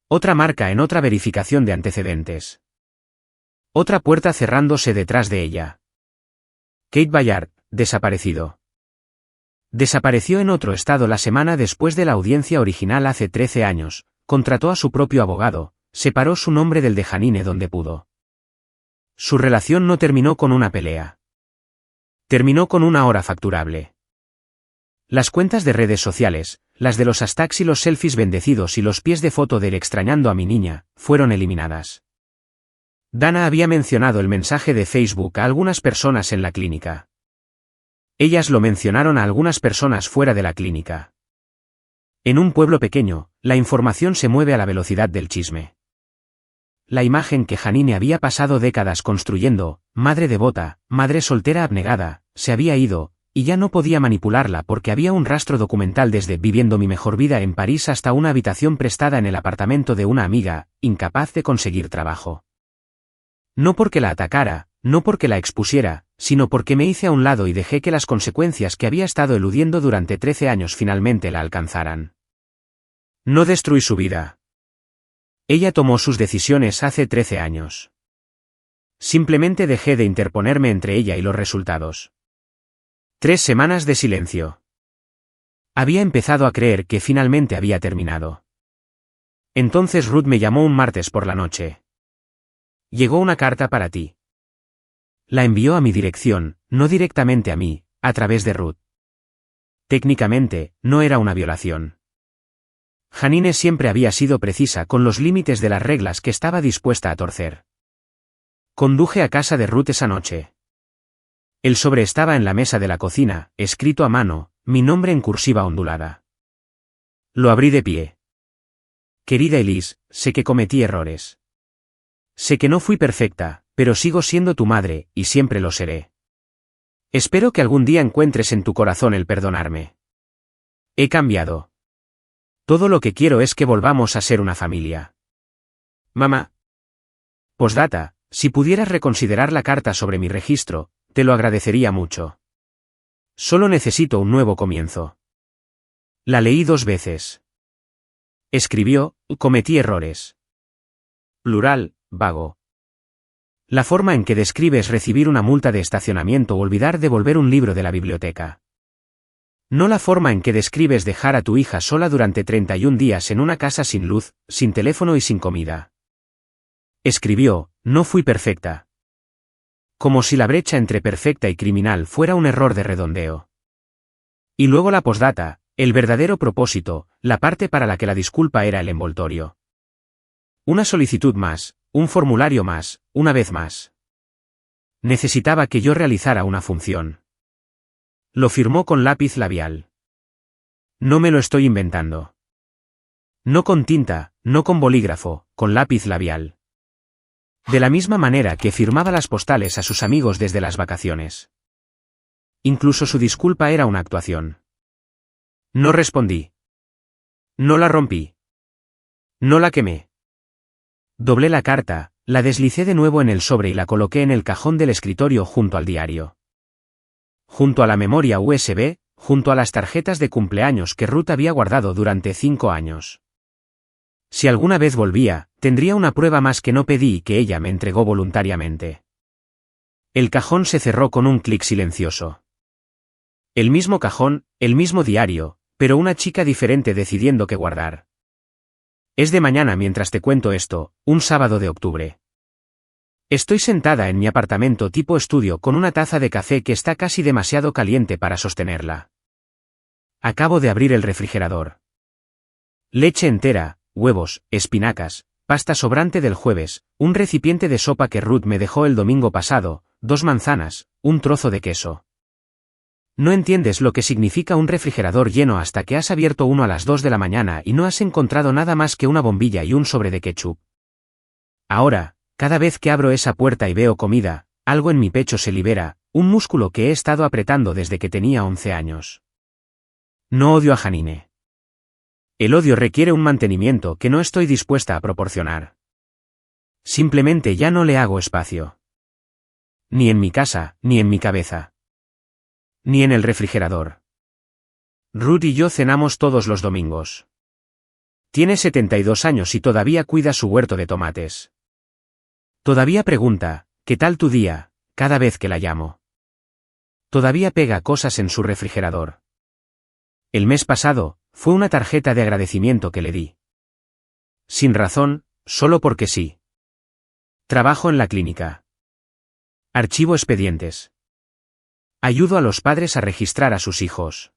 A: Otra marca en otra verificación de antecedentes. Otra puerta cerrándose detrás de ella. Kate Ballard, desaparecido. Desapareció en otro estado la semana después de la audiencia original hace 13 años, contrató a su propio abogado, separó su nombre del de Janine donde pudo. Su relación no terminó con una pelea. Terminó con una hora facturable. Las cuentas de redes sociales, las de los hashtags y los selfies bendecidos y los pies de foto del extrañando a mi niña, fueron eliminadas. Dana había mencionado el mensaje de Facebook a algunas personas en la clínica. Ellas lo mencionaron a algunas personas fuera de la clínica. En un pueblo pequeño, la información se mueve a la velocidad del chisme. La imagen que Janine había pasado décadas construyendo, madre devota, madre soltera abnegada, se había ido, y ya no podía manipularla porque había un rastro documental desde viviendo mi mejor vida en París hasta una habitación prestada en el apartamento de una amiga, incapaz de conseguir trabajo. No porque la atacara, no porque la expusiera, sino porque me hice a un lado y dejé que las consecuencias que había estado eludiendo durante 13 años finalmente la alcanzaran. No destruí su vida. Ella tomó sus decisiones hace 13 años. Simplemente dejé de interponerme entre ella y los resultados. 3 semanas de silencio. Había empezado a creer que finalmente había terminado. Entonces Ruth me llamó un martes por la noche. Llegó una carta para ti. La envió a mi dirección, no directamente a mí, a través de Ruth. Técnicamente, no era una violación. Janine siempre había sido precisa con los límites de las reglas que estaba dispuesta a torcer. Conduje a casa de Ruth esa noche. El sobre estaba en la mesa de la cocina, escrito a mano, mi nombre en cursiva ondulada. Lo abrí de pie. Querida Elise, sé que cometí errores. Sé que no fui perfecta, pero sigo siendo tu madre, y siempre lo seré. Espero que algún día encuentres en tu corazón el perdonarme. He cambiado. Todo lo que quiero es que volvamos a ser una familia. Mamá. Postdata, si pudieras reconsiderar la carta sobre mi registro, te lo agradecería mucho. Solo necesito un nuevo comienzo. La leí 2 veces. Escribió, cometí errores. Plural, vago. La forma en que describes recibir una multa de estacionamiento o olvidar devolver un libro de la biblioteca. No la forma en que describes dejar a tu hija sola durante 31 días en una casa sin luz, sin teléfono y sin comida. Escribió, no fui perfecta. Como si la brecha entre perfecta y criminal fuera un error de redondeo. Y luego la postdata, el verdadero propósito, la parte para la que la disculpa era el envoltorio. Una solicitud más, un formulario más, una vez más. Necesitaba que yo realizara una función. Lo firmó con lápiz labial. No me lo estoy inventando. No con tinta, no con bolígrafo, con lápiz labial. De la misma manera que firmaba las postales a sus amigos desde las vacaciones. Incluso su disculpa era una actuación. No respondí. No la rompí. No la quemé. Doblé la carta, la deslicé de nuevo en el sobre y la coloqué en el cajón del escritorio junto al diario. Junto a la memoria USB, junto a las tarjetas de cumpleaños que Ruth había guardado durante 5 años. Si alguna vez volvía, tendría una prueba más que no pedí y que ella me entregó voluntariamente. El cajón se cerró con un clic silencioso. El mismo cajón, el mismo diario, pero una chica diferente decidiendo qué guardar. Es de mañana mientras te cuento esto, un sábado de octubre. Estoy sentada en mi apartamento tipo estudio con una taza de café que está casi demasiado caliente para sostenerla. Acabo de abrir el refrigerador. Leche entera, huevos, espinacas, pasta sobrante del jueves, un recipiente de sopa que Ruth me dejó el domingo pasado, 2 manzanas, un trozo de queso. No entiendes lo que significa un refrigerador lleno hasta que has abierto uno a las 2 de la mañana y no has encontrado nada más que una bombilla y un sobre de ketchup. Ahora, cada vez que abro esa puerta y veo comida, algo en mi pecho se libera, un músculo que he estado apretando desde que tenía 11 años. No odio a Janine. El odio requiere un mantenimiento que no estoy dispuesta a proporcionar. Simplemente ya no le hago espacio. Ni en mi casa, ni en mi cabeza. Ni en el refrigerador. Ruth y yo cenamos todos los domingos. Tiene 72 años y todavía cuida su huerto de tomates. Todavía pregunta, ¿qué tal tu día?, cada vez que la llamo. Todavía pega cosas en su refrigerador. El mes pasado, fue una tarjeta de agradecimiento que le di. Sin razón, solo porque sí. Trabajo en la clínica. Archivo expedientes. Ayudo a los padres a registrar a sus hijos.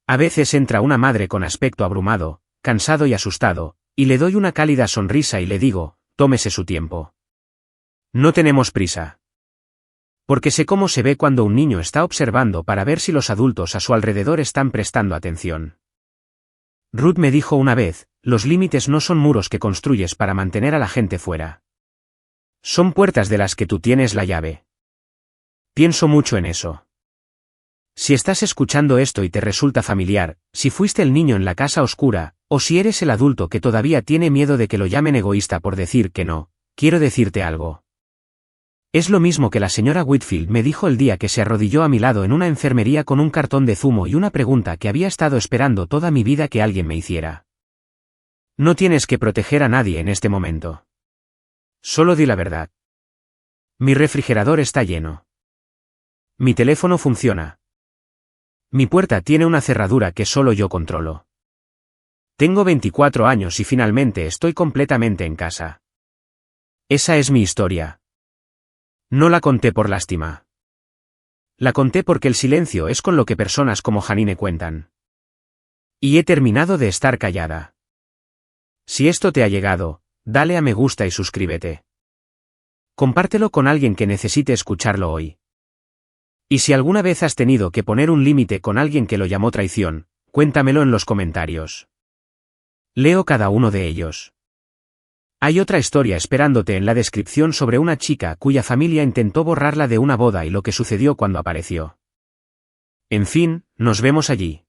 A: A veces entra una madre con aspecto abrumado, cansado y asustado, y le doy una cálida sonrisa y le digo, tómese su tiempo. No tenemos prisa. Porque sé cómo se ve cuando un niño está observando para ver si los adultos a su alrededor están prestando atención. Ruth me dijo una vez, los límites no son muros que construyes para mantener a la gente fuera. Son puertas de las que tú tienes la llave. Pienso mucho en eso. Si estás escuchando esto y te resulta familiar, si fuiste el niño en la casa oscura, o si eres el adulto que todavía tiene miedo de que lo llamen egoísta por decir que no, quiero decirte algo. Es lo mismo que la señora Whitfield me dijo el día que se arrodilló a mi lado en una enfermería con un cartón de zumo y una pregunta que había estado esperando toda mi vida que alguien me hiciera. No tienes que proteger a nadie en este momento. Solo di la verdad. Mi refrigerador está lleno. Mi teléfono funciona. Mi puerta tiene una cerradura que solo yo controlo. Tengo 24 años y finalmente estoy completamente en casa. Esa es mi historia. No la conté por lástima. La conté porque el silencio es con lo que personas como Janine cuentan. Y he terminado de estar callada. Si esto te ha llegado, dale a me gusta y suscríbete. Compártelo con alguien que necesite escucharlo hoy. Y si alguna vez has tenido que poner un límite con alguien que lo llamó traición, cuéntamelo en los comentarios. Leo cada uno de ellos. Hay otra historia esperándote en la descripción sobre una chica cuya familia intentó borrarla de una boda y lo que sucedió cuando apareció. En fin, nos vemos allí.